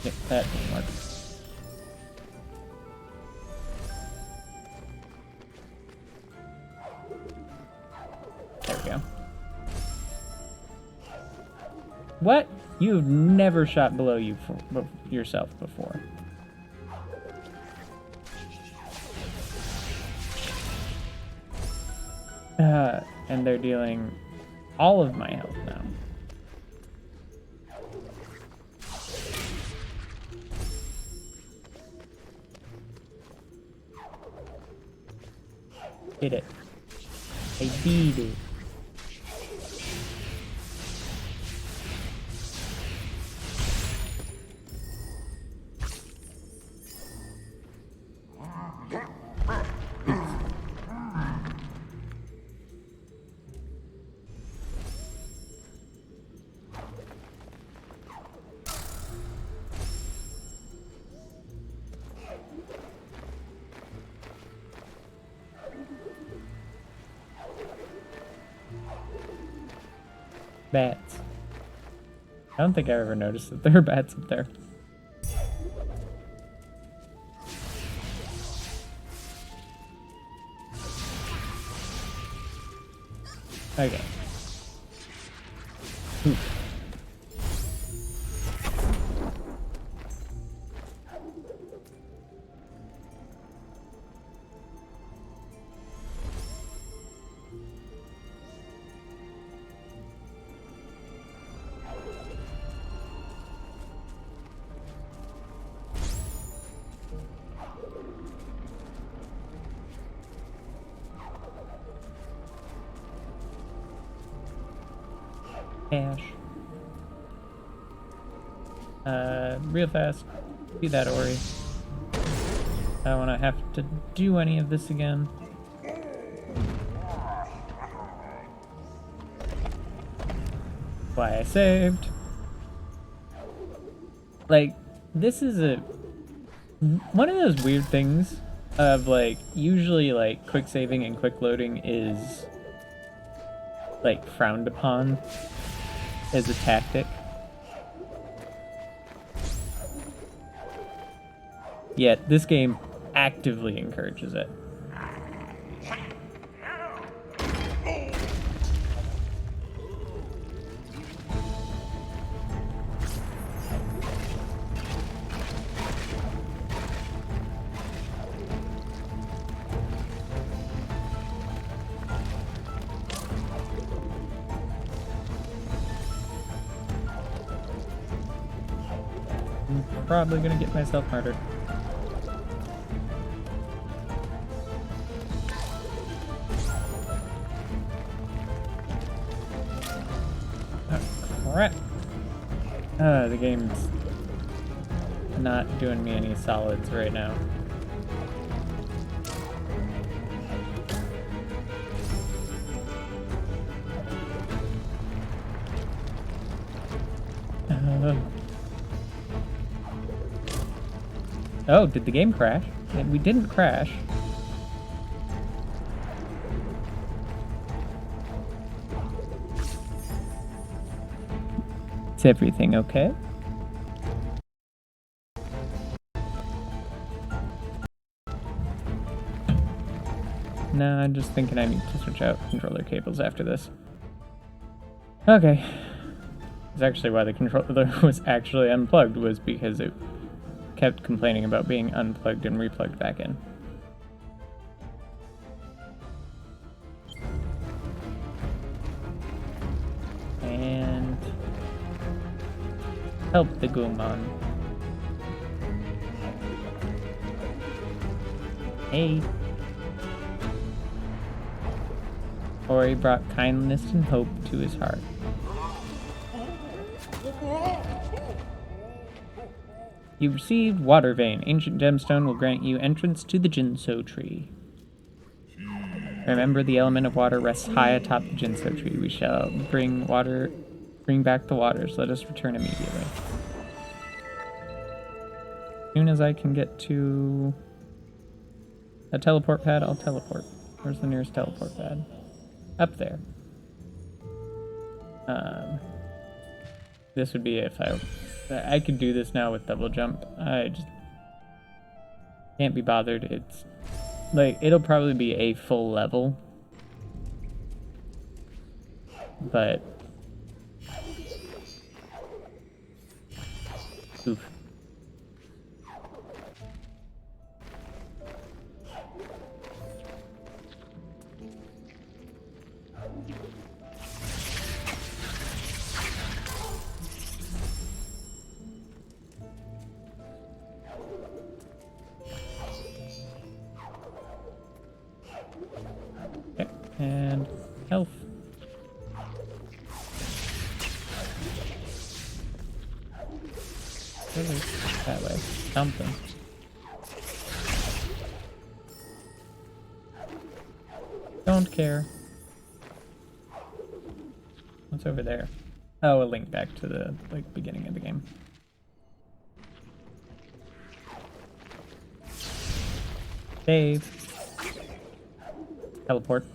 Speaker 1: Yep, that didn't work. There we go. What? You've never shot below you for yourself before. And they're dealing all of my health now. Hit it. I did it. Bats. I don't think I ever noticed that there were bats up there. Okay. Ooh. Cash. Real fast. Do that, Ori. I don't want to have to do any of this again. Why I saved. Like, this is one of those weird things of, like, usually, like, quick saving and quick loading is, like, frowned upon as a tactic. Yet this game actively encourages it. I'm probably gonna get myself murdered. Oh, crap. The game's not doing me any solids right now. Oh, did the game crash? And we didn't crash. Is everything okay? No, I'm just thinking I need to switch out controller cables after this. Okay. It's actually why the controller was actually unplugged, was because it kept complaining about being unplugged and replugged back in. And help the Goomon. Hey. Ori brought kindness and hope to his heart. You received Water Vein. Ancient gemstone will grant you entrance to the Jinso tree. Remember, the element of water rests high atop the Jinso tree. We shall bring back the waters. Let us return immediately. As soon as I can get to a teleport pad, I'll teleport. Where's the nearest teleport pad? Up there. This would be if I could do this now with double jump. I just can't be bothered. It's like, it'll probably be a full level, but oof. Okay, and health. Really? That way. Something. Don't care. What's over there? Oh, a link back to the beginning of the game. Save. Teleport.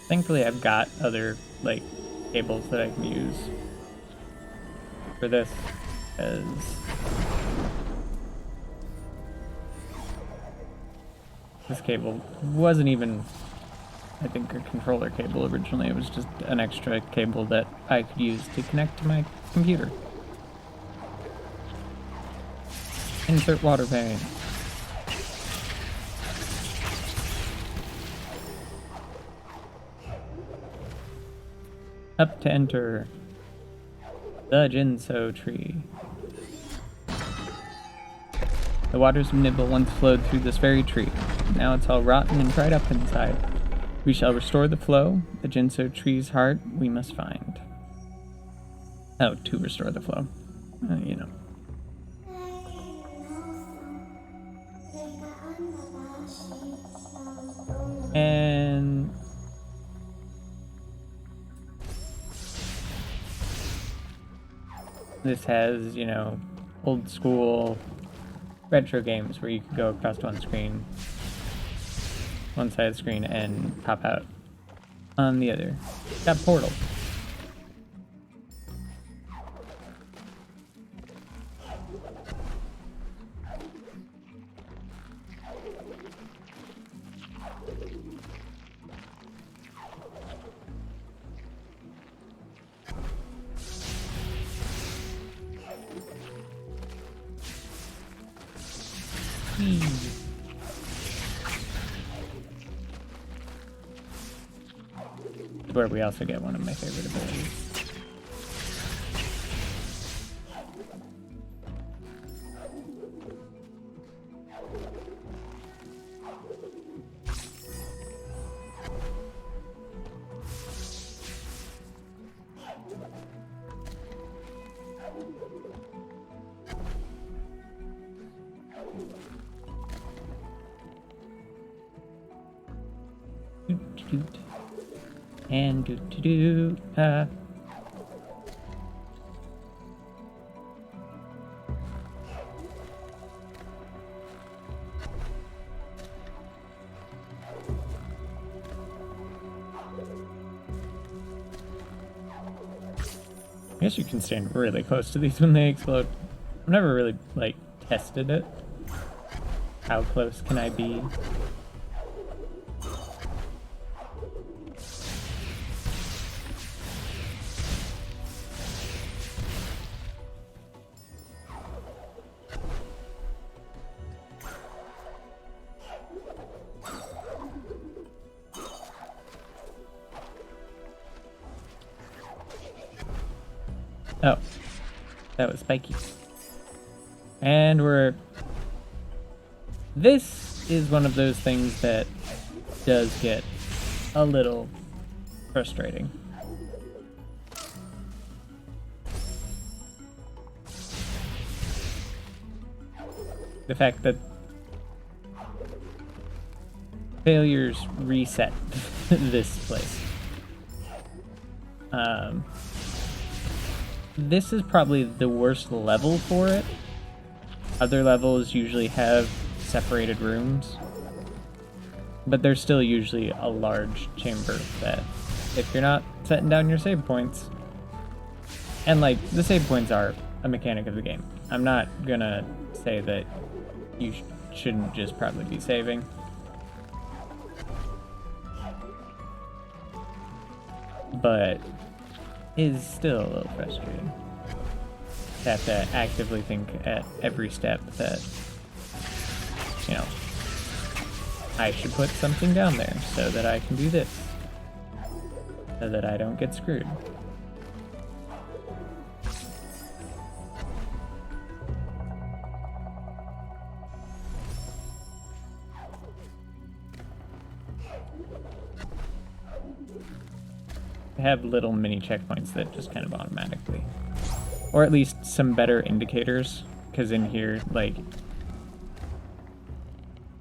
Speaker 1: Thankfully, I've got other, cables that I can use for this, as this cable wasn't even, I think, a controller cable originally. It was just an extra cable that I could use to connect to my computer. Insert water vein. Up to enter the Jinso tree. The waters of Nibble once flowed through this very tree. Now it's all rotten and dried up inside. We shall restore the flow. The Jinso tree's heart we must find. Oh, to restore the flow. You know. And this has, old school retro games where you can go across one side of the screen, and pop out on the other. Got Portal. Where we also get one of my favorite abilities. And do. I guess you can stand really close to these when they explode. I've never really, like, tested it. How close can I be? Oh, that was spiky. And this is one of those things that does get a little frustrating. The fact that failures reset this place. This is probably the worst level for it. Other levels usually have separated rooms, but there's still usually a large chamber that, if you're not setting down your save points, and like, the save points are a mechanic of the game. I'm not gonna say that you shouldn't just probably be saving. But is still a little frustrating. Have to actively think at every step that, you know, I should put something down there so that I can do this, so that I don't get screwed. Have little mini checkpoints that just kind of automatically, or at least some better indicators, because in here, like,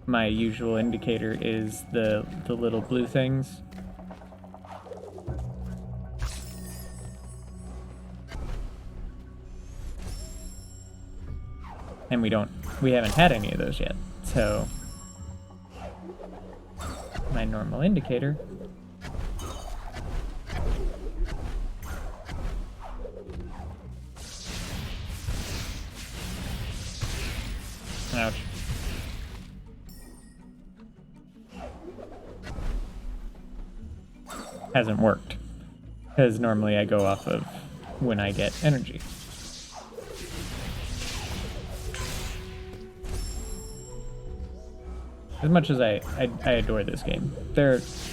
Speaker 1: my usual indicator is the little blue things. And we haven't had any of those yet, so my normal indicator ouch. Hasn't worked, because normally I go off of when I get energy. As much as I adore this game, there's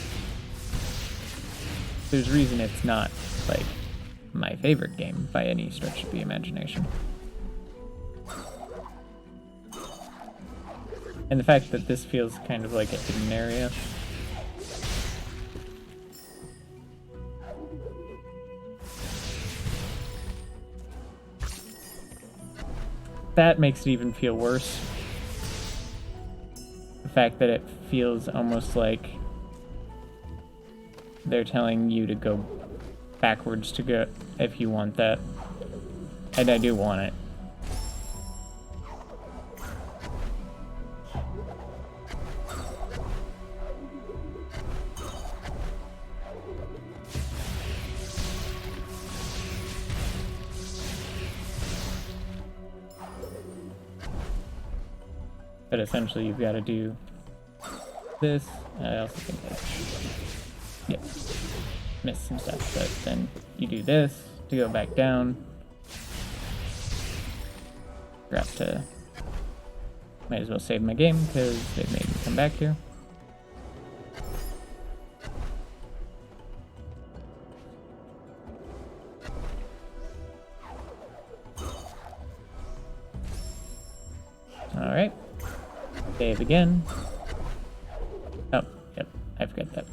Speaker 1: reason it's not, like, my favorite game by any stretch of the imagination. And the fact that this feels kind of like a hidden area. That makes it even feel worse. The fact that it feels almost like they're telling you to go backwards to go if you want that. And I do want it. But essentially, you've got to do this. I also think yeah, missed some stuff. But then you do this to go back down. Grab to Might as well save my game because they made me come back here. Alright. Save again. Oh, yep, I forgot that.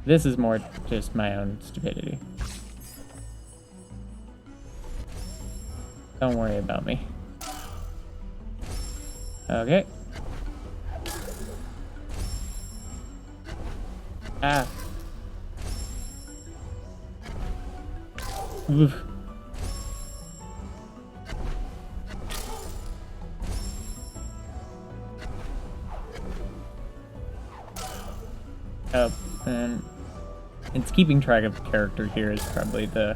Speaker 1: This is more just my own stupidity. Don't worry about me. Okay. Ah. Oof. Oh, and it's keeping track of the character here is probably the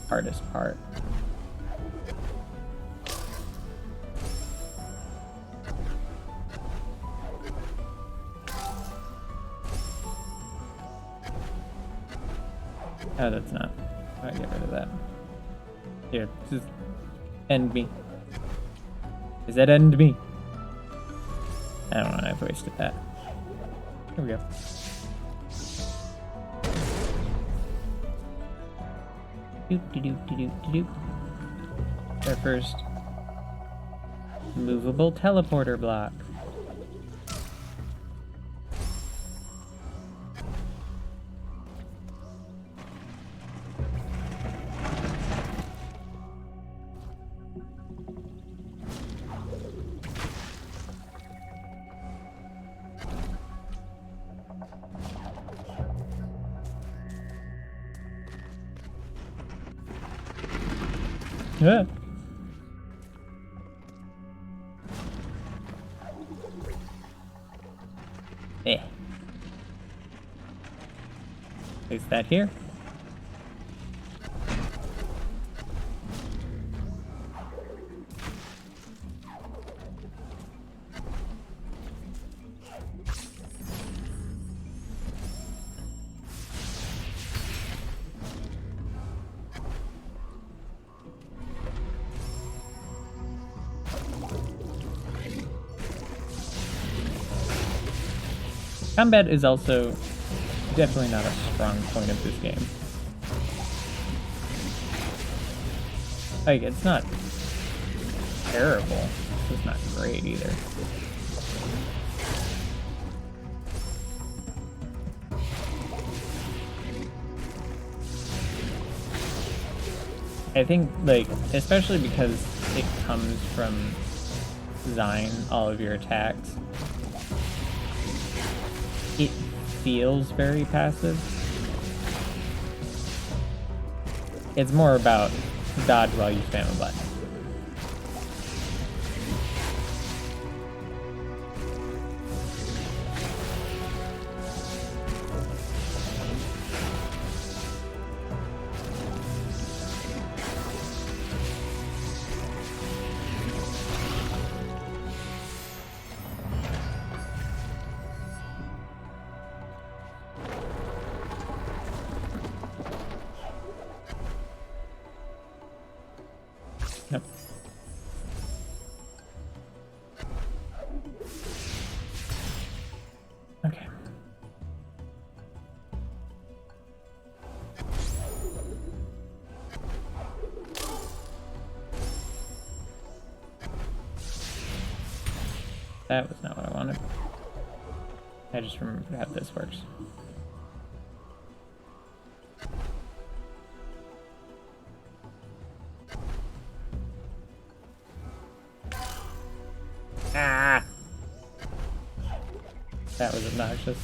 Speaker 1: hardest part. Oh, that's not. I get rid of that. Here, just end me. Does that end me? I don't know, I've wasted that. Here we go. Our first movable teleporter block. Yeah. Place that here. Combat is also definitely not a strong point of this game. Like, it's not terrible. It's not great either. I think, like, especially because it comes from Zine, all of your attacks, it feels very passive. It's more about dodge while you spam a button. Yep. Okay. That was not what I wanted. I just remembered how this works. Ah! That was obnoxious.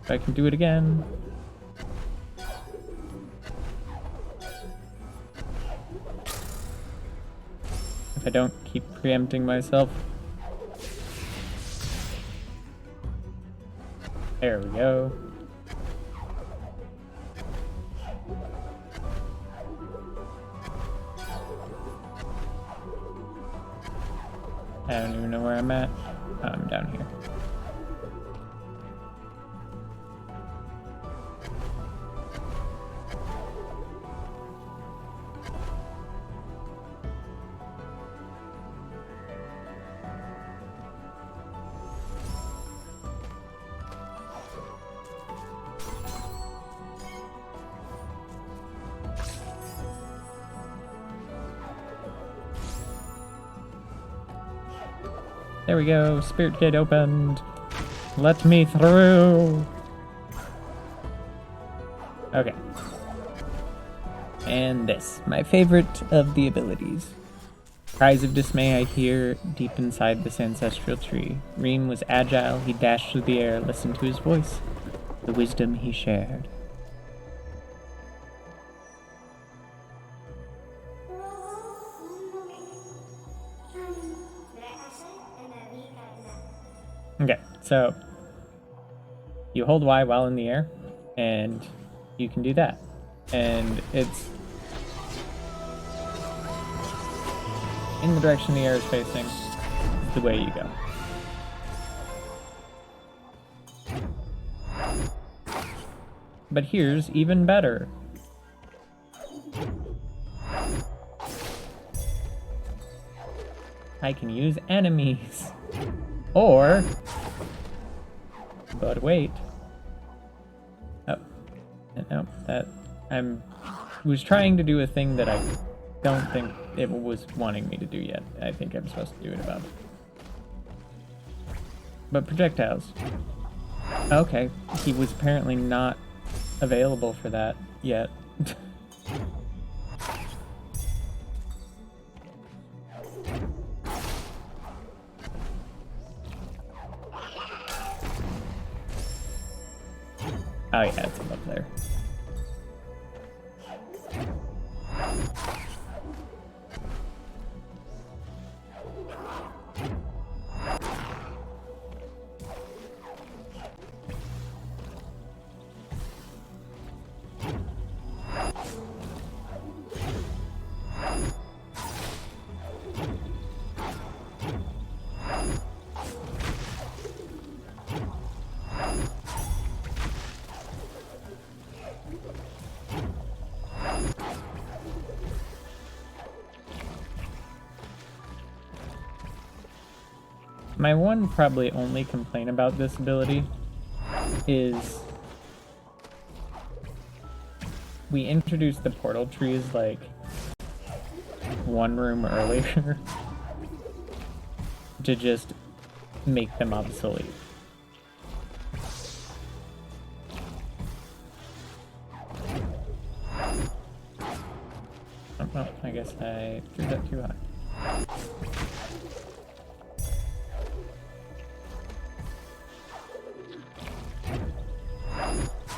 Speaker 1: If I can do it again. If I don't keep preempting myself. There we go. I don't even know where I'm at. Oh, I'm down here. There we go. Spirit gate opened. Let me through. Okay. And this, my favorite of the abilities. Cries of dismay I hear deep inside this ancestral tree. Reem was agile, he dashed through the air, listened to his voice, the wisdom he shared. Okay, so you hold Y while in the air, and you can do that. And it's in the direction the air is facing, is the way you go. But here's even better. I can use enemies. Or, but wait. Oh, no, that was trying to do a thing that I don't think it was wanting me to do yet. I think I'm supposed to do it about it. But projectiles. Okay, he was apparently not available for that yet. Oh yeah, it's above there. My one probably only complaint about this ability is we introduced the portal trees like one room earlier to just make them obsolete. Oh, well, I guess I threw that too high.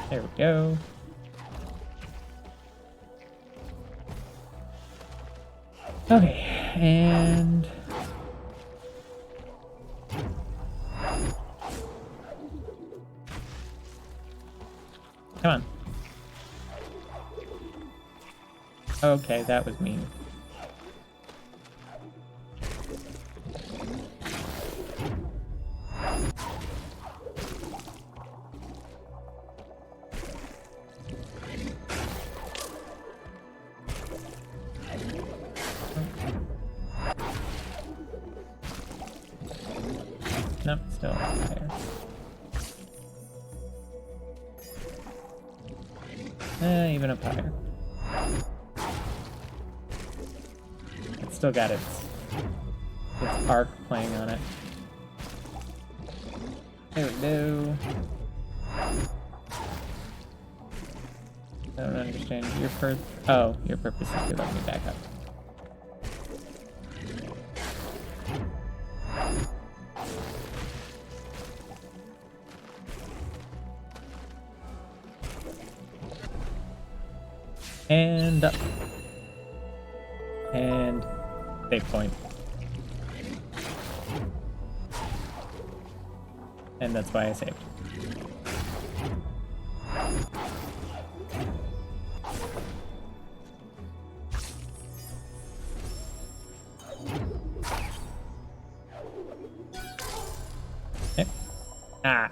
Speaker 1: There we go. Okay, and come on. Okay, that was mean. Nope, still higher. Even up higher. It's still got its arc playing on it. There we go. I don't understand your purpose. Oh, your purpose is to let me back up. And up. And save point. And that's why I saved. Okay. Ah.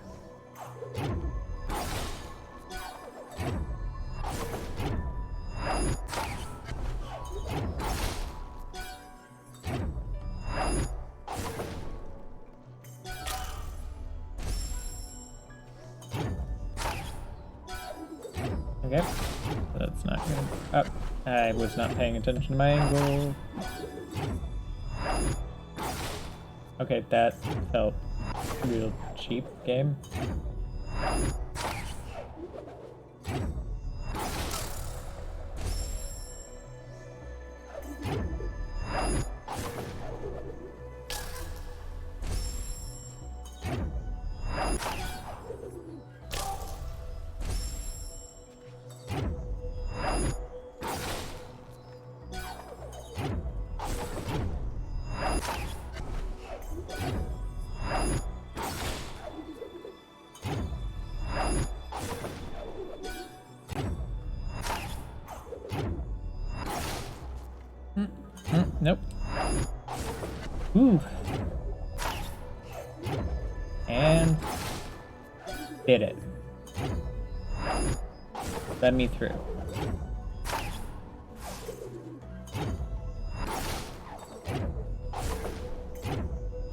Speaker 1: Okay, that's not good. Oh, I was not paying attention to my angle. Okay, that felt real cheap, game. Nope. Ooh. And did it. Let me through.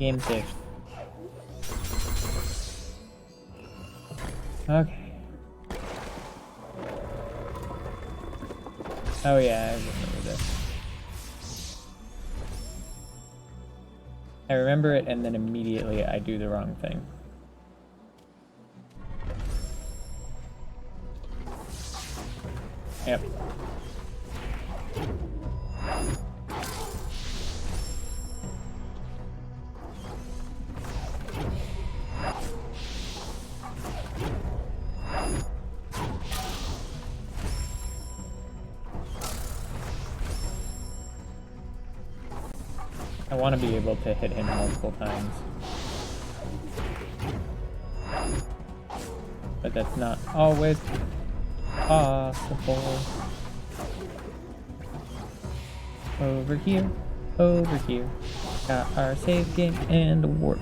Speaker 1: Game saved. Okay. Oh yeah, I remember this. I remember it, and then immediately I do the wrong thing. Yep. I want to be able to hit him multiple times. But that's not always possible. Over here, over here. Got our save game and a warp.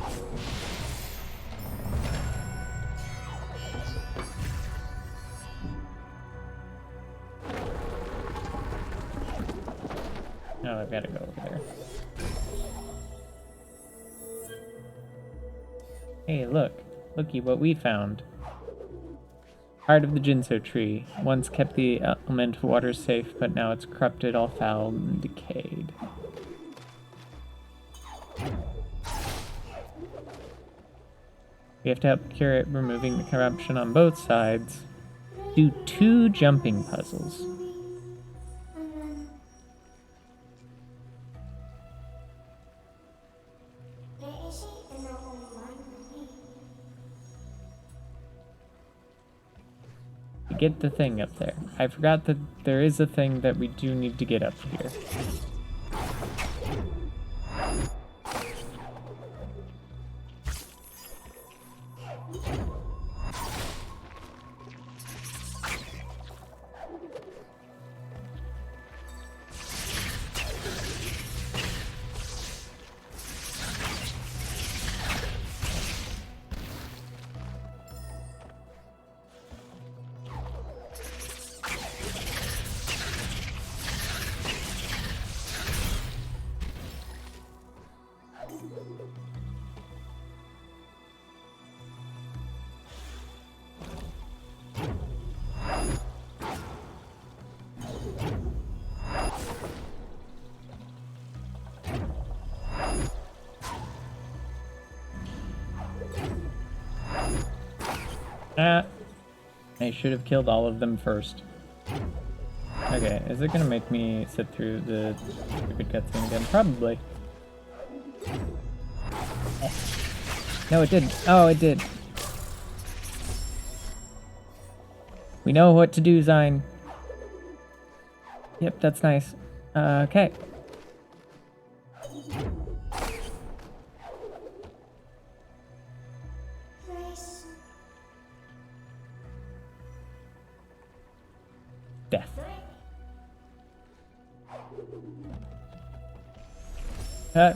Speaker 1: Now I've got to go over there. Hey, look. Looky what we found. Heart of the Jinso tree. Once kept the element water safe, but now it's corrupted, all foul and decayed. We have to help cure it, removing the corruption on both sides. Do 2 jumping puzzles. Get the thing up there. I forgot that there is a thing that we do need to get up here. I should have killed all of them first. Okay, is it gonna make me sit through the stupid cutscene again? Probably. No, it didn't. Oh, it did. We know what to do, Zine. Yep, that's nice. Okay. Death. Okay.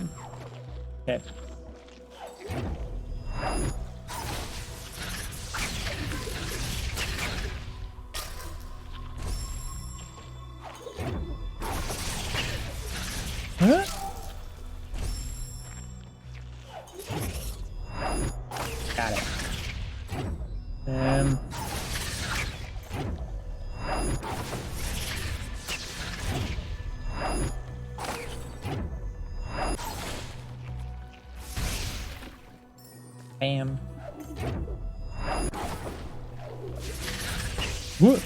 Speaker 1: Huh? Got it. Whoa.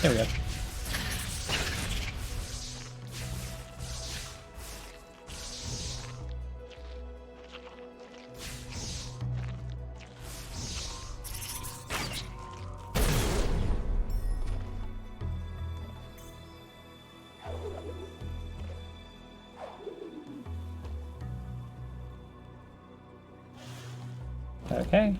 Speaker 1: There we go. Okay.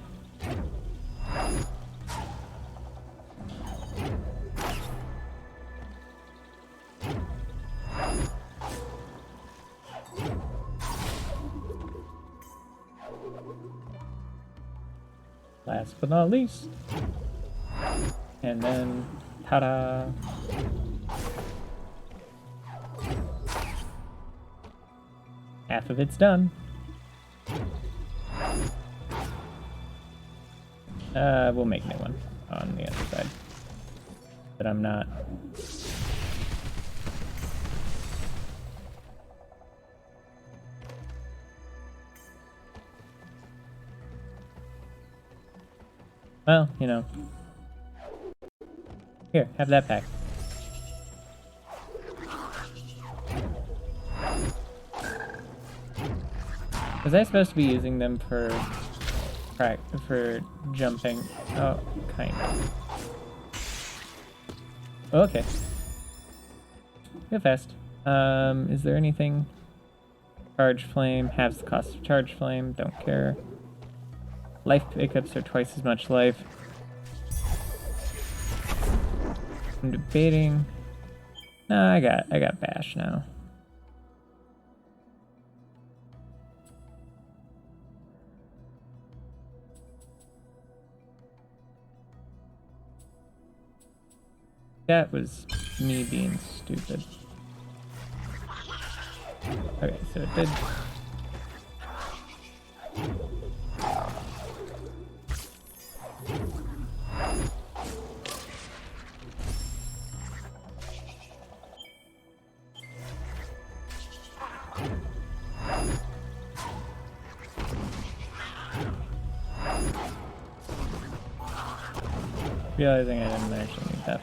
Speaker 1: Last but not least. And then, ta-da! Half of it's done. We'll make a new one on the other side. But I'm not. Well, you know. Here, have that back. Was I supposed to be using them for jumping? Oh, kind of. Okay. Go fast. Is there anything? Charge flame, halves the cost of charge flame, don't care. Life pickups are twice as much life. I'm debating. No, I got bash now. That was me being stupid. Okay, so it did. Realizing I didn't actually need that.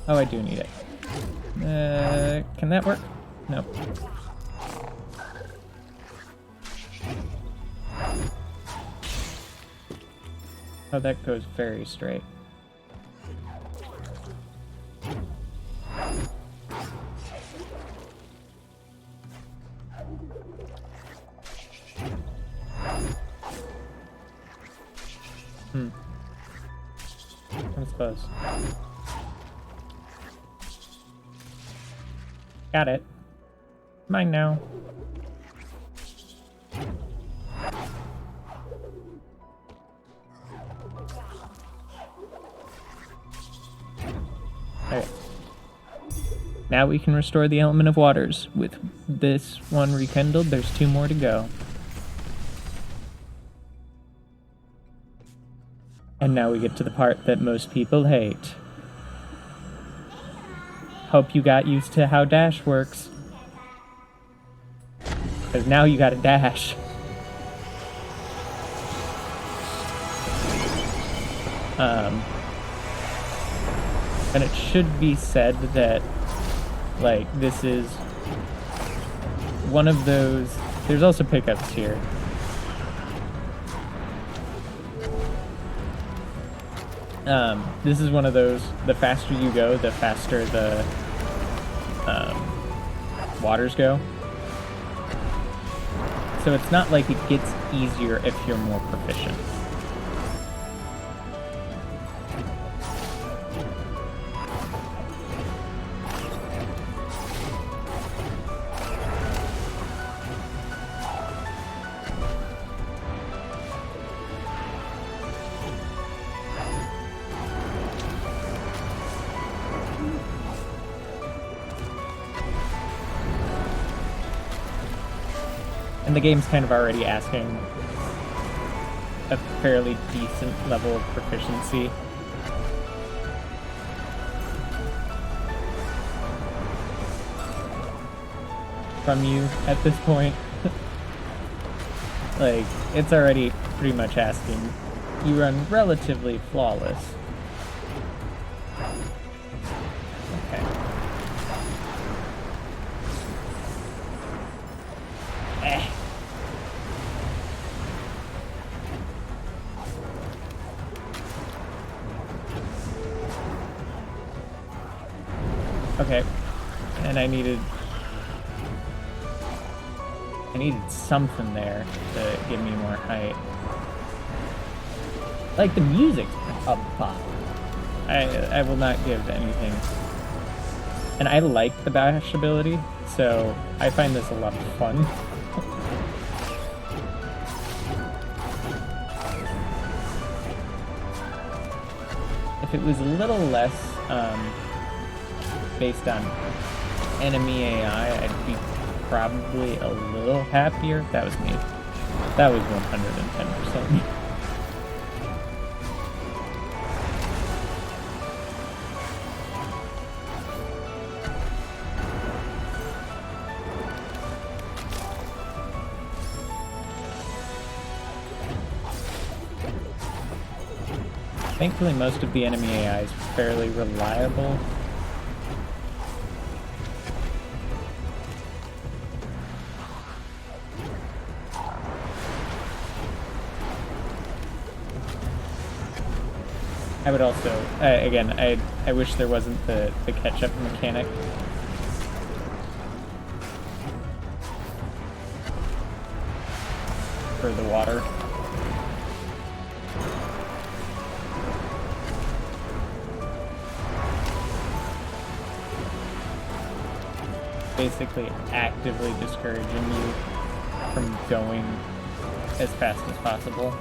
Speaker 1: Oh, I do need it. Can that work? No. Oh, that goes very straight. That's close. Got it. Mine now. Okay. Now we can restore the element of waters. With this one rekindled, there's 2 more to go. And now we get to the part that most people hate. Hope you got used to how dash works. Because now you gotta dash. And it should be said that, like, this is one of those... There's also pickups here. This is one of those, the faster you go, the faster the waters go. So it's not like it gets easier if you're more proficient. And the game's kind of already asking a fairly decent level of proficiency. From you at this point. Like, it's already pretty much asking. You run relatively flawless. Okay. Okay. And I needed something there to give me more height. Like, the music's up top. I will not give anything. And I like the bash ability, so I find this a lot of fun. If it was a little less based on enemy AI, I'd be probably a little happier. That was me. That was 110%. Thankfully, most of the enemy AI is fairly reliable. I would also, again, I wish there wasn't the catch-up mechanic. For the water. Basically actively discouraging you from going as fast as possible.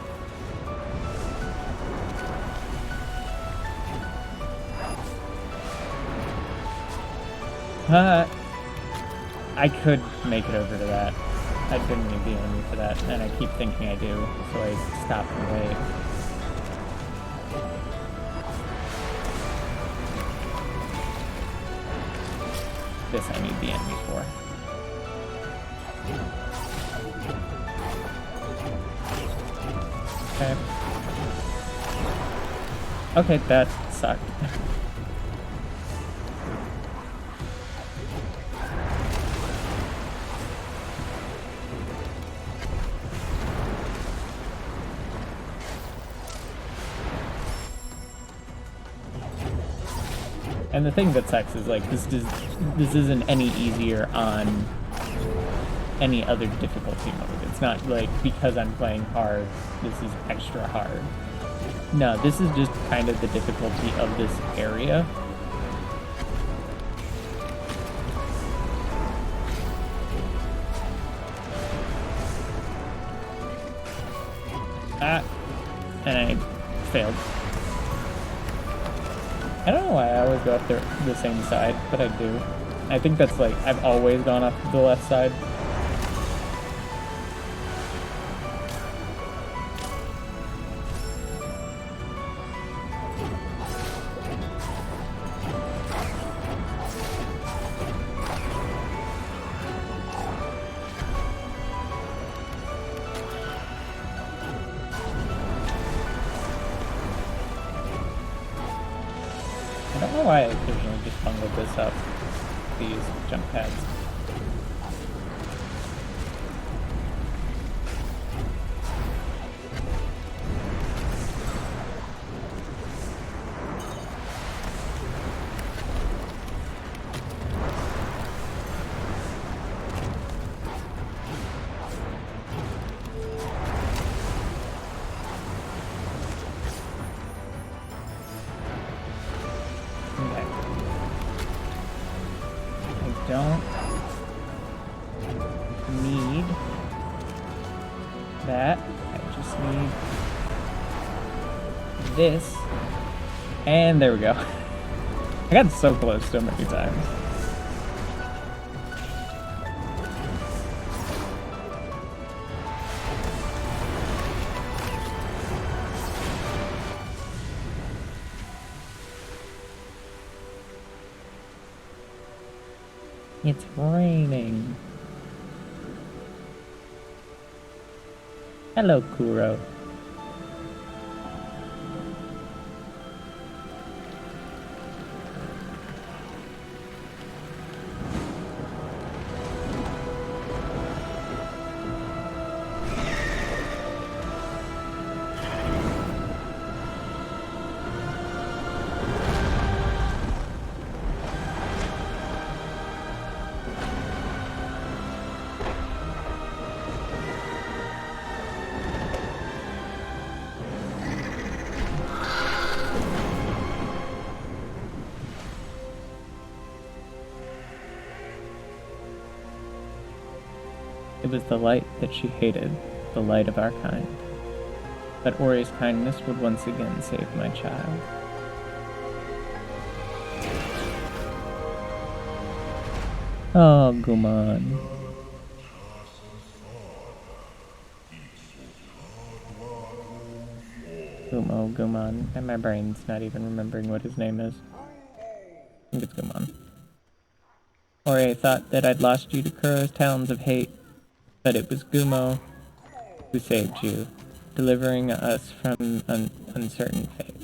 Speaker 1: I could make it over to that. I didn't need the enemy for that, and I keep thinking I do, so I stop and wait. This I need the enemy for. Okay. Okay, that sucked. And the thing that sucks is, like, this isn't any easier on any other difficulty mode. It's not like, because I'm playing hard, this is extra hard. No, this is just kind of the difficulty of this area. And I failed. I don't know why I always go up the same side, but I do. I think that's like, I've always gone up the left side. I don't know why I occasionally just bungled this up, these jump pads. Don't need that. I just need this. And there we go. I got so close so many times. It's raining. Hello, Kuro. It was the light that she hated, the light of our kind. But Ori's kindness would once again save my child. Oh, Guman. Guman. And my brain's not even remembering what his name is. I think it's Guman. Ori thought that I'd lost you to Kuro's talons of hate, but it was Gumo who saved you, delivering us from an uncertain fate.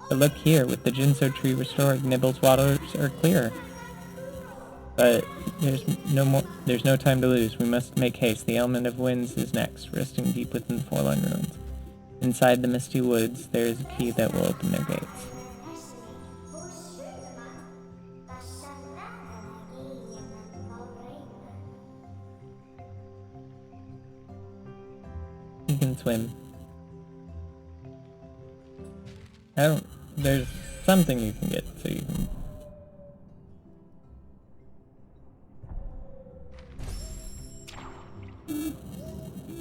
Speaker 1: But look here, with the Jinso tree restored, Nibble's waters are clear. But there's no time to lose. We must make haste. The element of winds is next, resting deep within the Forlorn Ruins. Inside the misty woods, there is a key that will open their gates. You can swim. There's something you can get, so you can...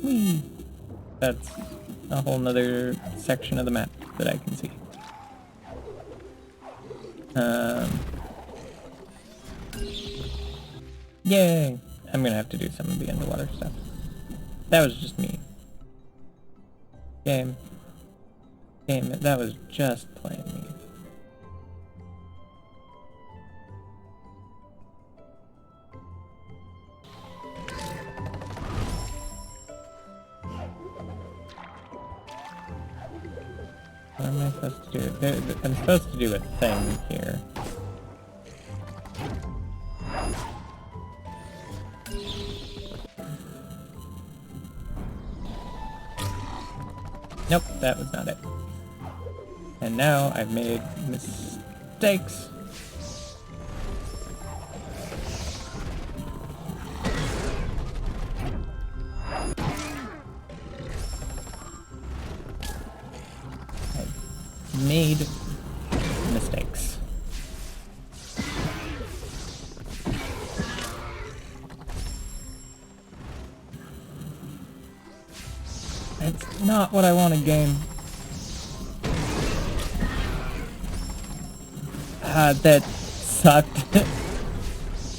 Speaker 1: Whee! That's a whole nother section of the map that I can see. Yay! I'm gonna have to do some of the underwater stuff. That was just me. Game, that was just playing me. What am I supposed to do? I'm supposed to do a thing here. Nope, that was not it. And now I've made mistakes. I've made mistakes. That's not what I want to game. That sucked.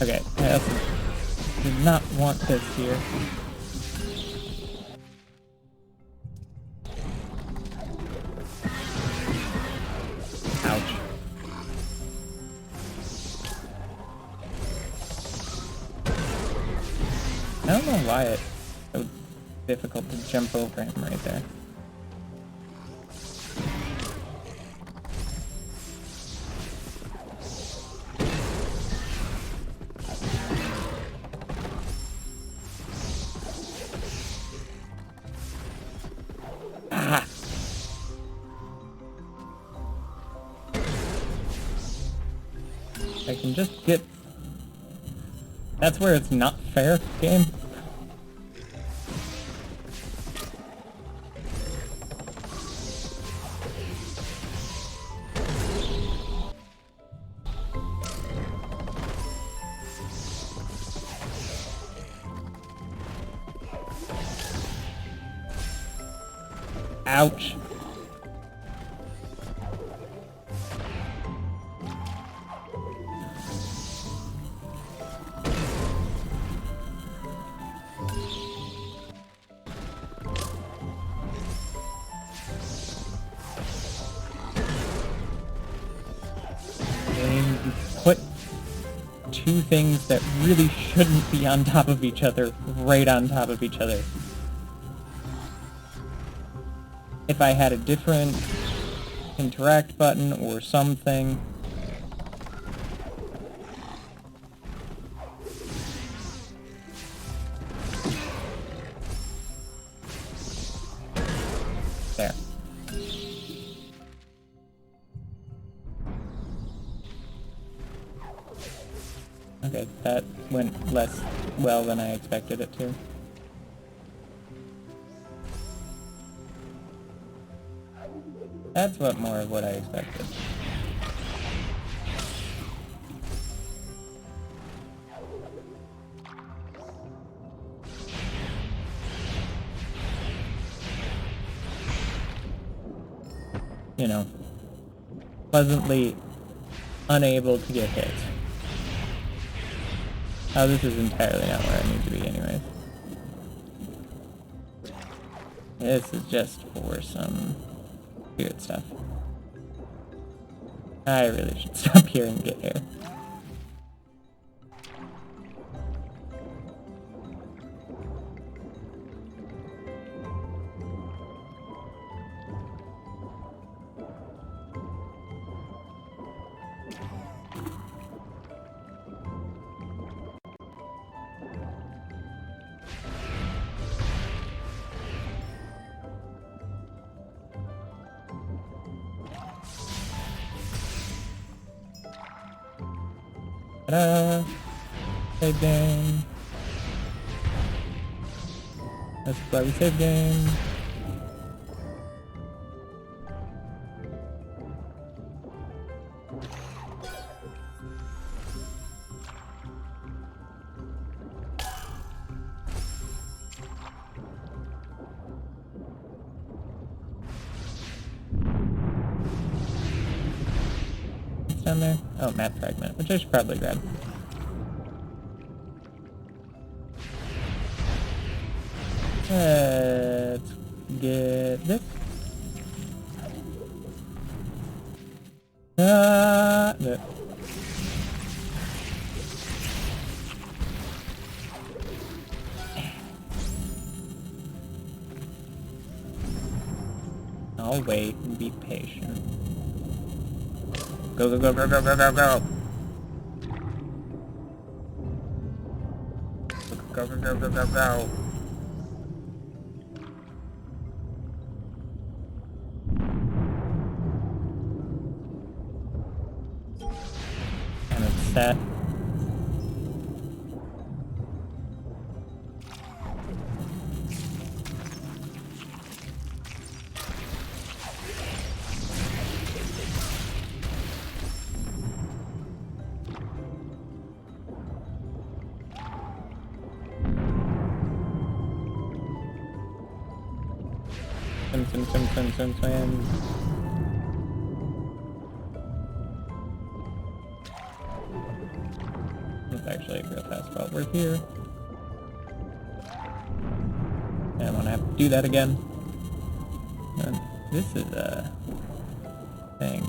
Speaker 1: Okay, I also did not want this here. Ouch. I don't know why it's so difficult to jump over him right there. I can just get... That's where it's not fair, game. Ouch. put two things that really shouldn't be on top of each other right on top of each other. If I had a different interact button or something. There. Okay, that went less well than I expected it to. That's more of what I expected. You know, pleasantly unable to get hit. Oh, this is entirely not where I need to be anyways. This is just for some weird stuff. I really should stop here and get here. Ta-da! Save game. That's why we save game. Down there? Oh, map fragment, which I should probably grab. Let's get this. There. I'll wait and be patient. Go, go, go, go, go, go, go, go! Go, go, go, go, go, go! And it's set. Swim. It's actually a real fast spot. We're here. And I'm gonna have to do that again. And this is a thing.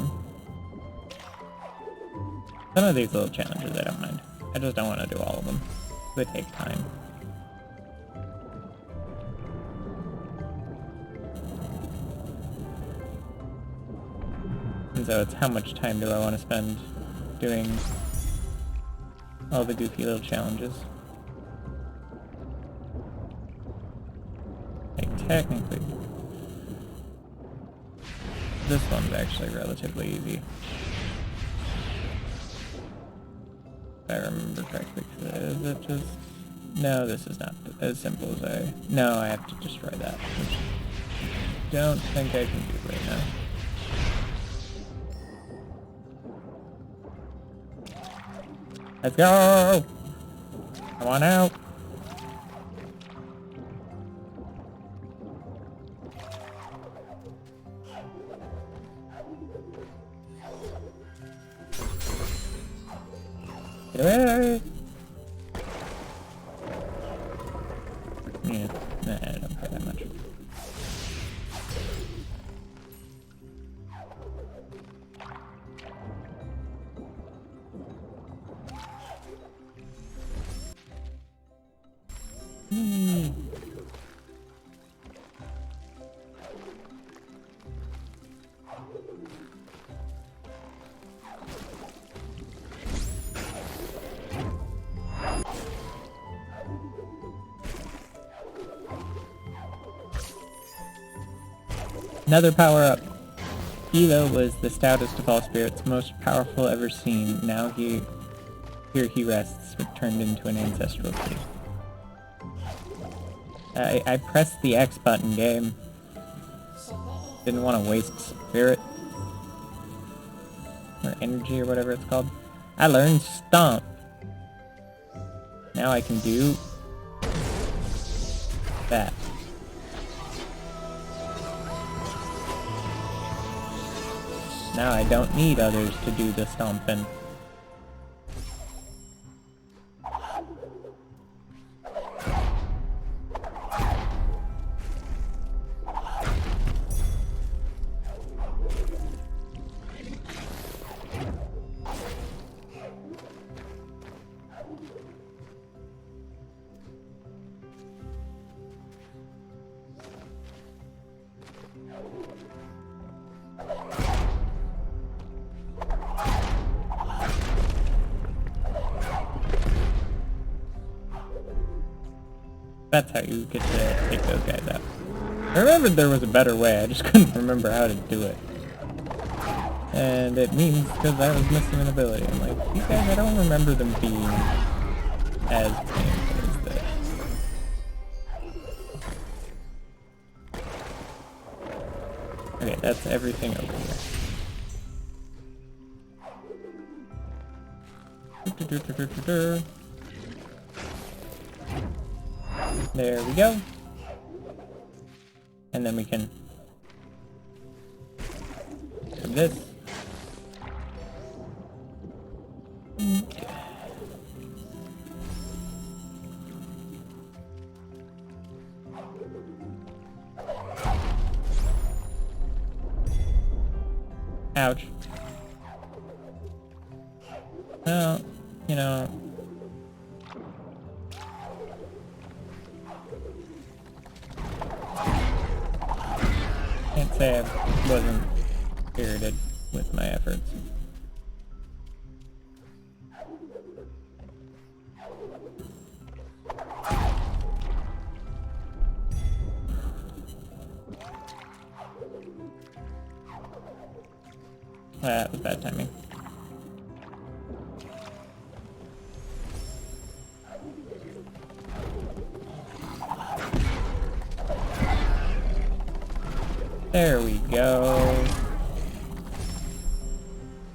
Speaker 1: Some of these little challenges I don't mind. I just don't want to do all of them. They take time. And so it's how much time do I want to spend doing all the goofy little challenges. Like, technically, this one's actually relatively easy. If I remember correctly, is it just... No, this is not as simple as I... No, I have to destroy that, which I don't think I can do right now. Let's go! Come on out! Get away! Yeah, nah, I don't care that much. Another power-up. Elo was the stoutest of all spirits, most powerful ever seen. Now here he rests, turned into an ancestral tree. I pressed the X button, game. Didn't want to waste spirit. Or energy, or whatever it's called. I learned Stomp. Now I can do that. Now I don't need others to do the stomping. That's how you get to take those guys out. I remembered there was a better way, I just couldn't remember how to do it. And it means because I was missing an ability. I'm like, these guys, I don't remember them being as painful as this. Okay, that's everything over here. There we go. And then we can do this. Ouch. Well, you know. Can't say I wasn't spirited with my efforts. That was bad timing. There we go.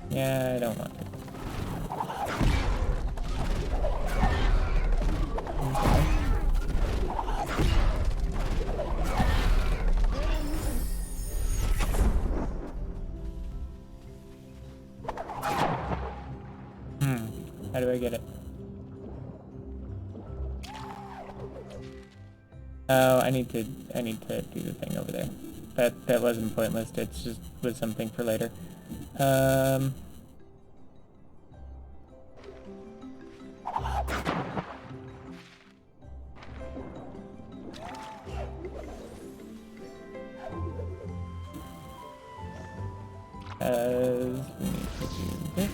Speaker 1: Yeah, I don't want to. How do I get it? Oh, I need to do the thing over there. That wasn't pointless. It just was something for later. We need to do this.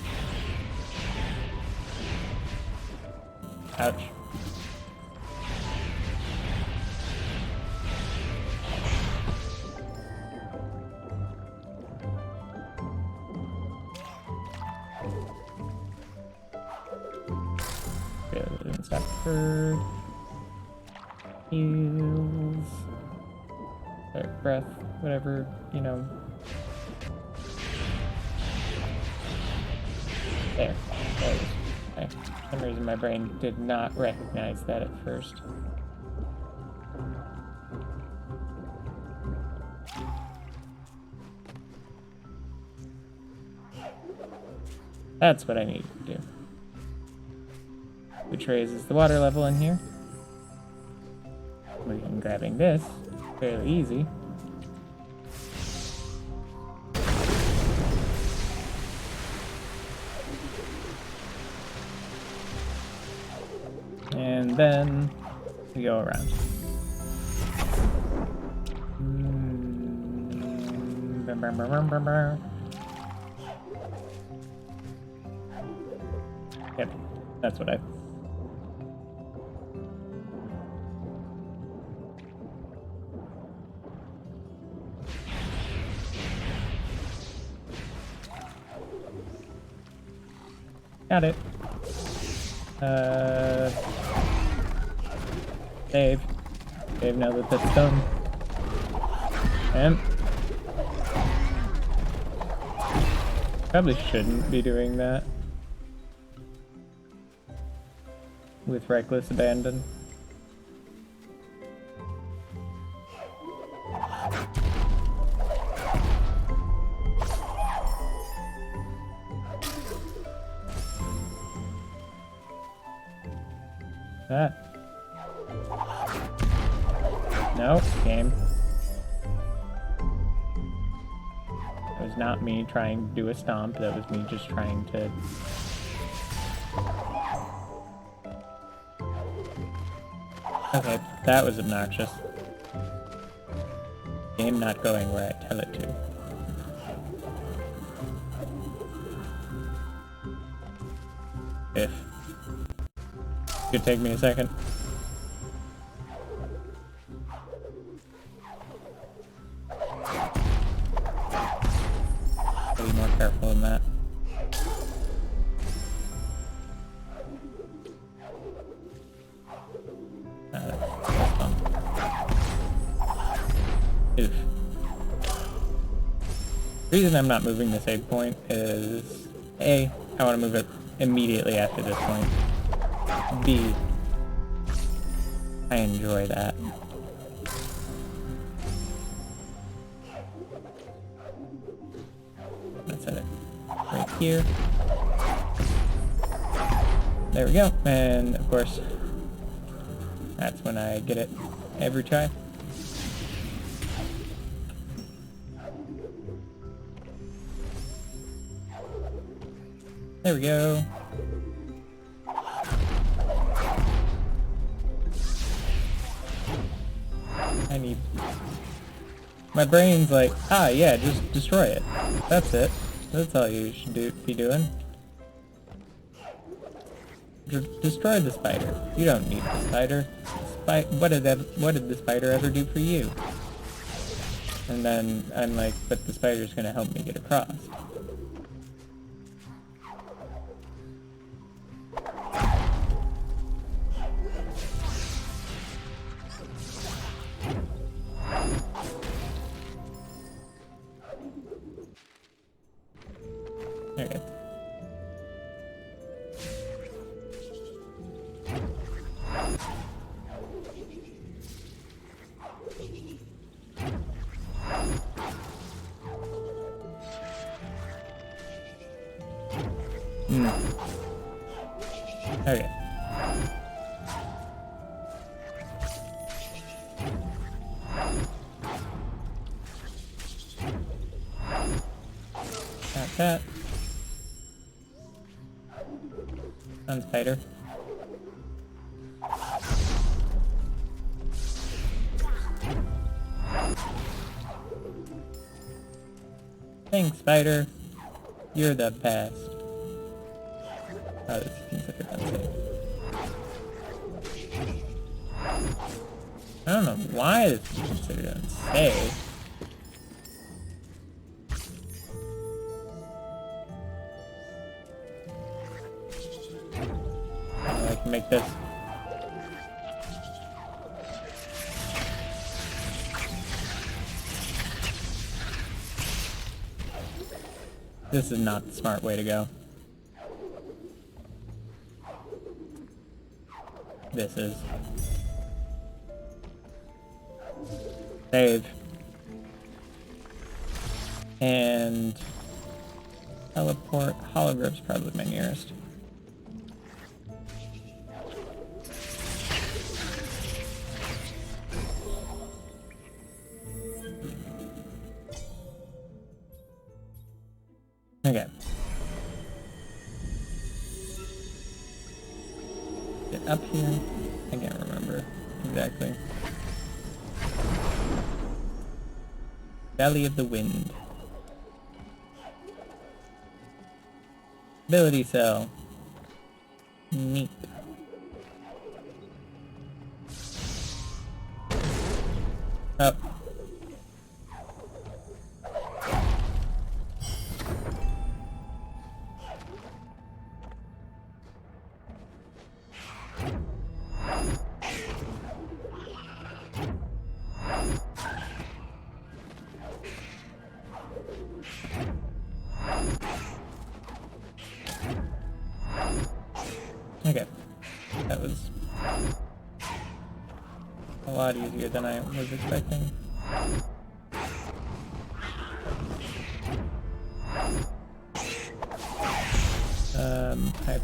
Speaker 1: Ouch. Okay, stop for heals. Sorry, breath, whatever, you know. There. There it is. Okay. For some reason my brain did not recognize that at first. That's what I need to do. Which raises the water level in here. We can grabbing this fairly easy. And then we go around. Yep, that's what I... Got it. Save. Save now that that's done. And probably shouldn't be doing that with reckless abandon. Ah. No, game. That was not me trying to do a stomp, that was me just trying to... Okay, that was obnoxious. Game not going where I tell it to. If. Could take me a second. Be more careful in that. Oof. The reason I'm not moving the save point is A, I want to move it immediately after this point. B, I enjoy that. Let's set it right here. There we go, and of course, that's when I get it every try. There we go. I need... My brain's like, ah, yeah, just destroy it. That's it. That's all you should be doing. Destroy the spider. You don't need the spider. What did the spider ever do for you? And then I'm like, but the spider's gonna help me get across. Okay. Okay. Got that. Sun spider. Thanks, spider. You're the best. Oh, this is considered unsafe. I don't know why this is considered unsafe. I can make this. This is not the smart way to go. This is. Save. And teleport. Holograp's probably my nearest. Okay. Get up here. I can't remember exactly. Valley of the Wind. Ability cell. Neat. Up. lot easier than I was expecting. I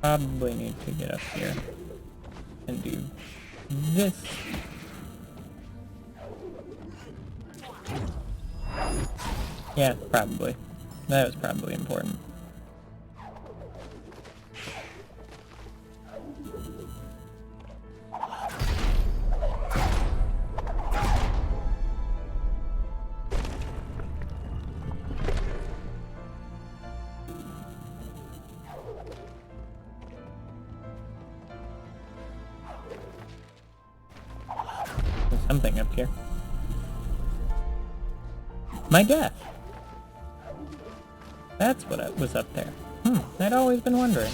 Speaker 1: probably need to get up here and do this. Yeah, probably. That was probably important. There's something up here. My death! That's what was up there. I'd always been wondering.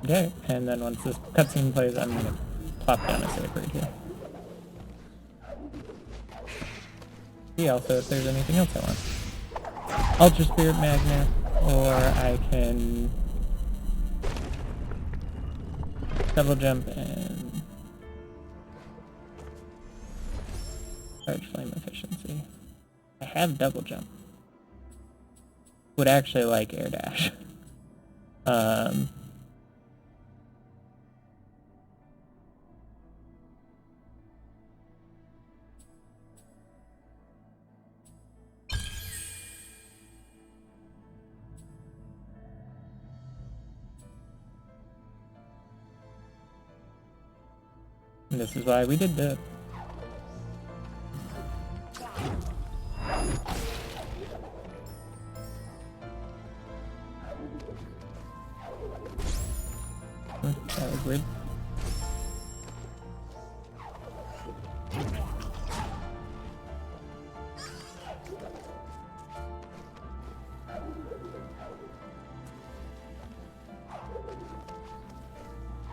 Speaker 1: Okay, and then once this cutscene plays, I'm gonna plop down a save right here. See also if there's anything else I want. Ultra Spirit Magnet, or I can double jump and charge flame efficiency. I have double jump. Would actually like air dash. And this is why we did that. That was weird.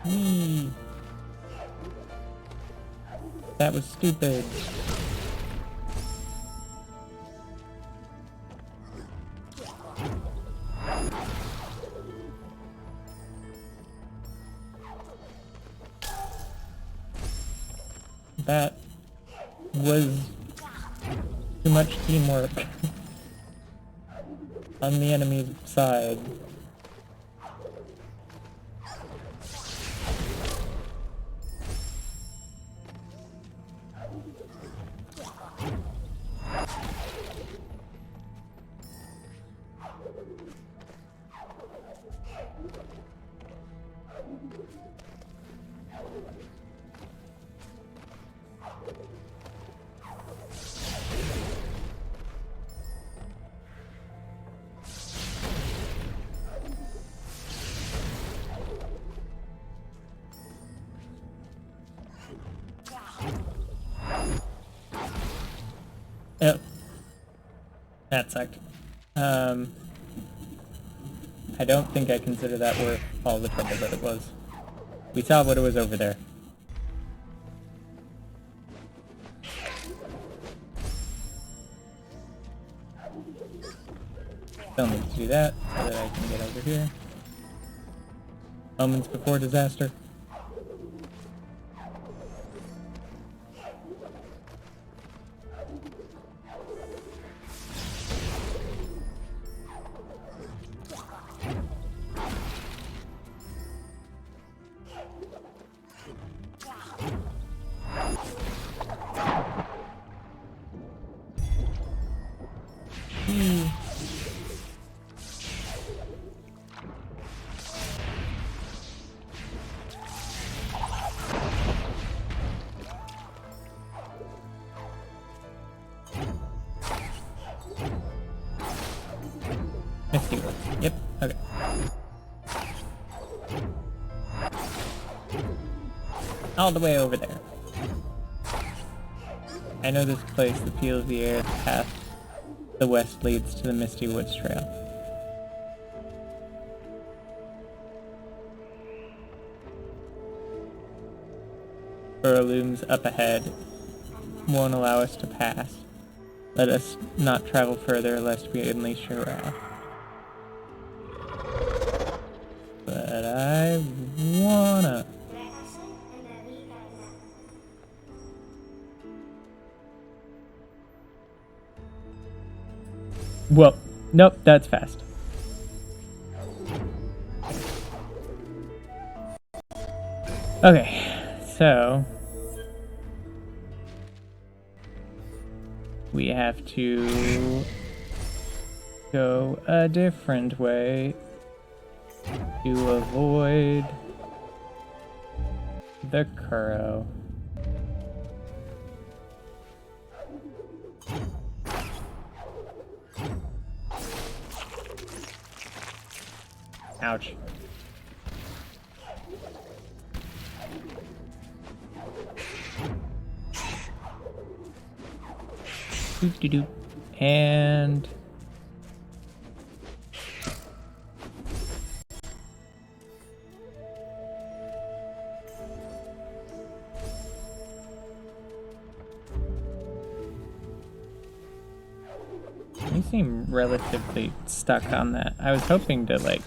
Speaker 1: Whee! That was stupid. That was too much teamwork on the enemy's side. Yep. That sucked. I don't think I consider that worth all the trouble that it was. We saw what it was over there. Still need to do that so that I can get over here. Moments before disaster. Yep, okay. All the way over there. I know this place, the feel of the air, the path. The west leads to the Misty Woods Trail. Burrow looms up ahead, won't allow us to pass. Let us not travel further lest we unleash her wrath. But I wanna. Well, nope, that's fast. Okay, so we have to go a different way to avoid the Kuro. Ouch. Doop-de-doop. And you seem relatively stuck on that. I was hoping to like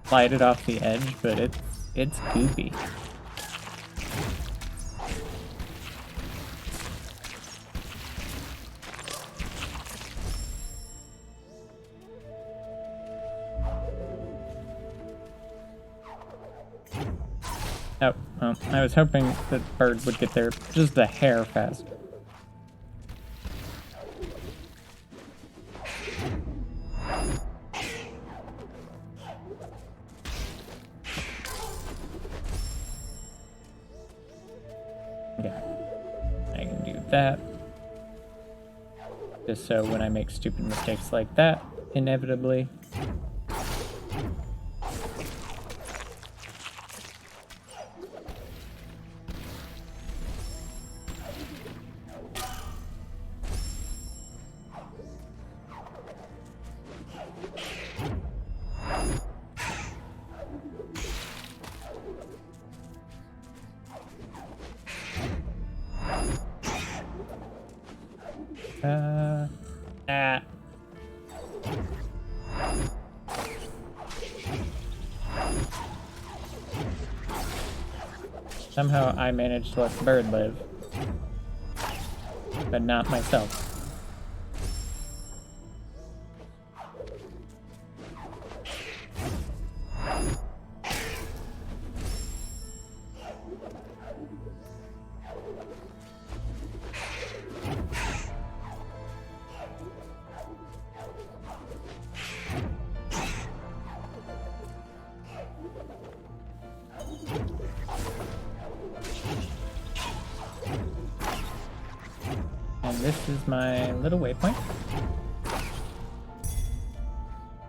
Speaker 1: slide it off the edge, but it's goofy. Oh, well, I was hoping that bird would get there just a hair faster. Yeah, I can do that. Just so when I make stupid mistakes like that, inevitably. Somehow I managed to let the bird live, but not myself. This is my little waypoint.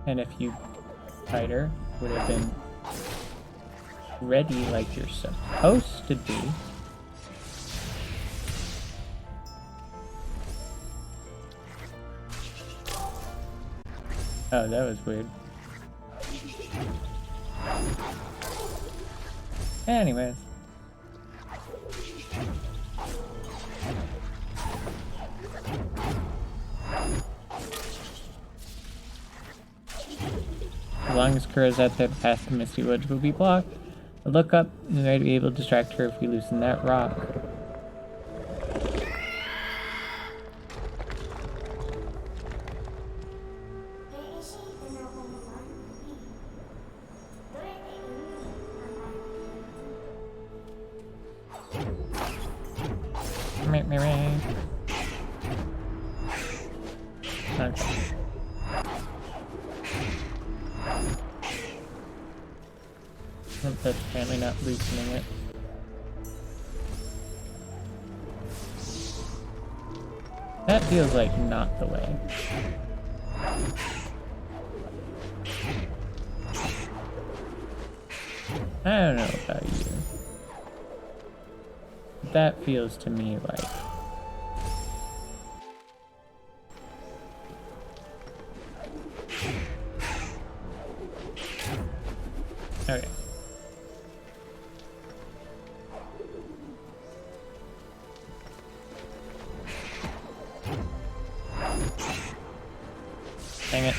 Speaker 1: And if you, fighter, would have been ready like you're supposed to be. Oh, that was weird. Anyways. As long as Kuro's out there, the path to Misty Woods will be blocked. But look up, and we might be able to distract her if we loosen that rock. Okay. That's apparently not loosening it. That feels like not the way. I don't know about you, what that feels to me like. Okay. Dang it.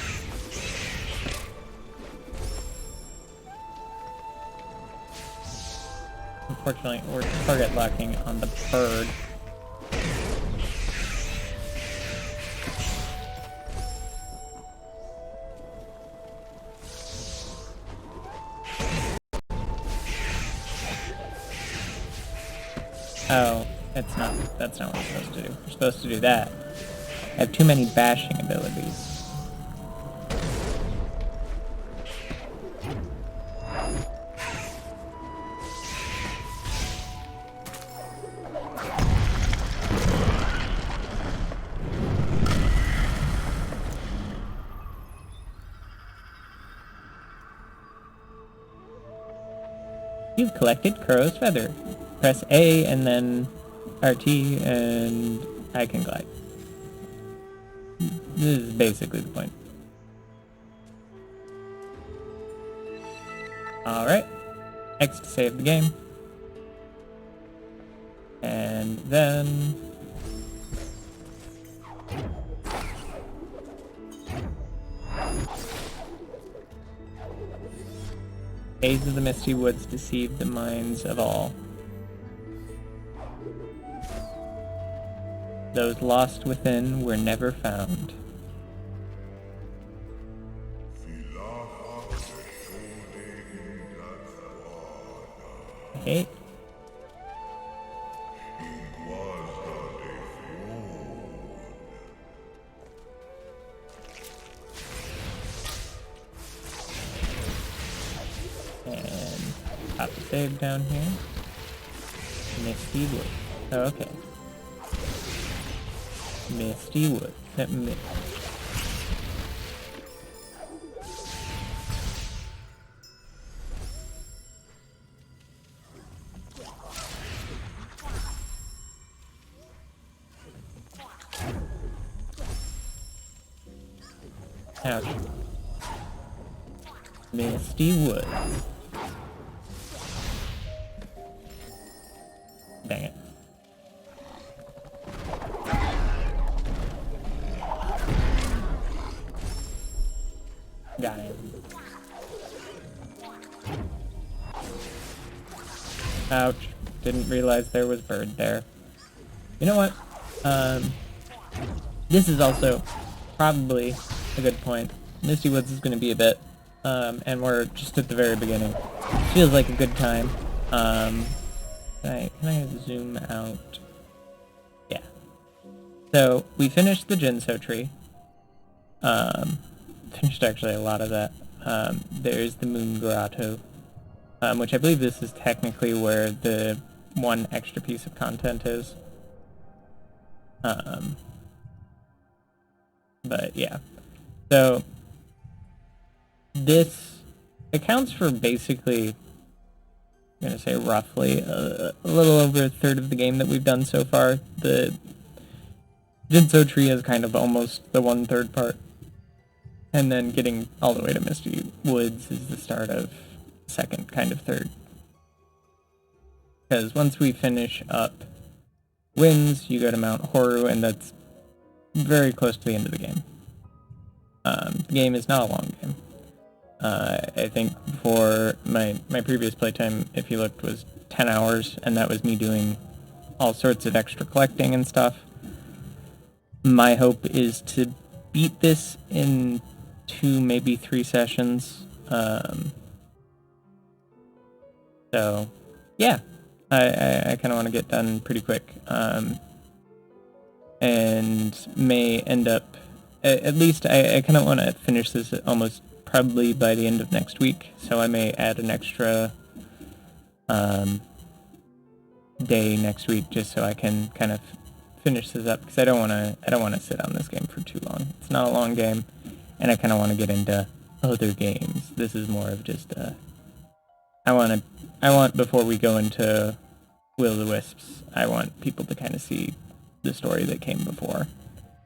Speaker 1: Unfortunately, we're target locking on the bird. Oh, that's not what we're supposed to do. We're supposed to do that. I have too many bashing abilities. You've collected Kuro's feather. Press A and then RT and I can glide. This is basically the point. Alright. X to save the game. And then... Haze of the Misty Woods deceived the minds of all. Those lost within were never found. Okay. And pop the save down here. Misty Wood. Oh, okay. Misty Wood. Ouch. Misty Woods. Dang it. Got him. Ouch. Didn't realize there was bird there. You know what? This is also probably a good point. Misty Woods is going to be a bit, and we're just at the very beginning. Feels like a good time. Can I zoom out? Yeah. So, we finished the Jinso tree. Finished actually a lot of that. There's the Moon Grotto, which I believe this is technically where the one extra piece of content is. But yeah. So, this accounts for basically, I'm going to say roughly, a little over a third of the game that we've done so far. The Jinso tree is kind of almost the 1/3 part. And then getting all the way to Misty Woods is the start of the second kind of third. Because once we finish up Winds, you go to Mount Horu, and that's very close to the end of the game. The game is not a long game. I think for my previous playtime, if you looked, was 10 hours, and that was me doing all sorts of extra collecting and stuff. My hope is to beat this in 2, maybe 3 sessions. So, yeah, I kind of want to get done pretty quick. And may end up, at least I kind of want to finish this almost probably by the end of next week, so I may add an extra day next week just so I can kind of finish this up, because I don't want to sit on this game for too long. It's not a long game, and I kind of want to get into other games. This is more of just I want before we go into Will o' the Wisps. I want people to kind of see the story that came before.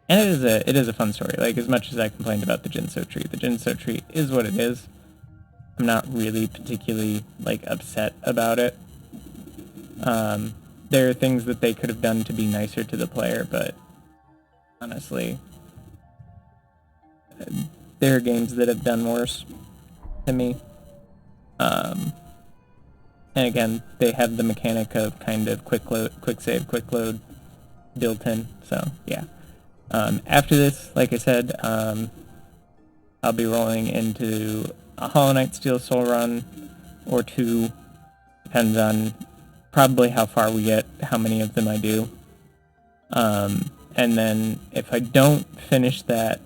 Speaker 1: And it is a fun story. Like, as much as I complained about the Jinso tree, the Jinso tree is what it is. I'm not really particularly, like, upset about it. There are things that they could have done to be nicer to the player, but honestly, there are games that have done worse to me. And again, they have the mechanic of kind of quick save, quick load built in, so yeah. After this, like I said, I'll be rolling into a Hollow Knight Steel Soul run, or two, depends on probably how far we get, how many of them I do. And then if I don't finish that,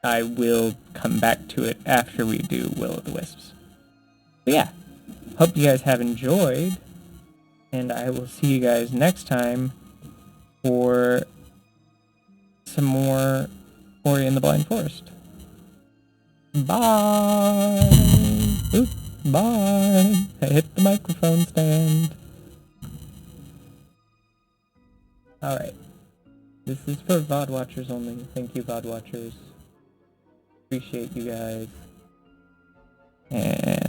Speaker 1: I will come back to it after we do Will o' the Wisps. But yeah, hope you guys have enjoyed, and I will see you guys next time for some more Ori and the Blind Forest. Bye! Oop, bye! I hit the microphone stand. Alright. This is for VOD watchers only. Thank you, VOD watchers. Appreciate you guys. And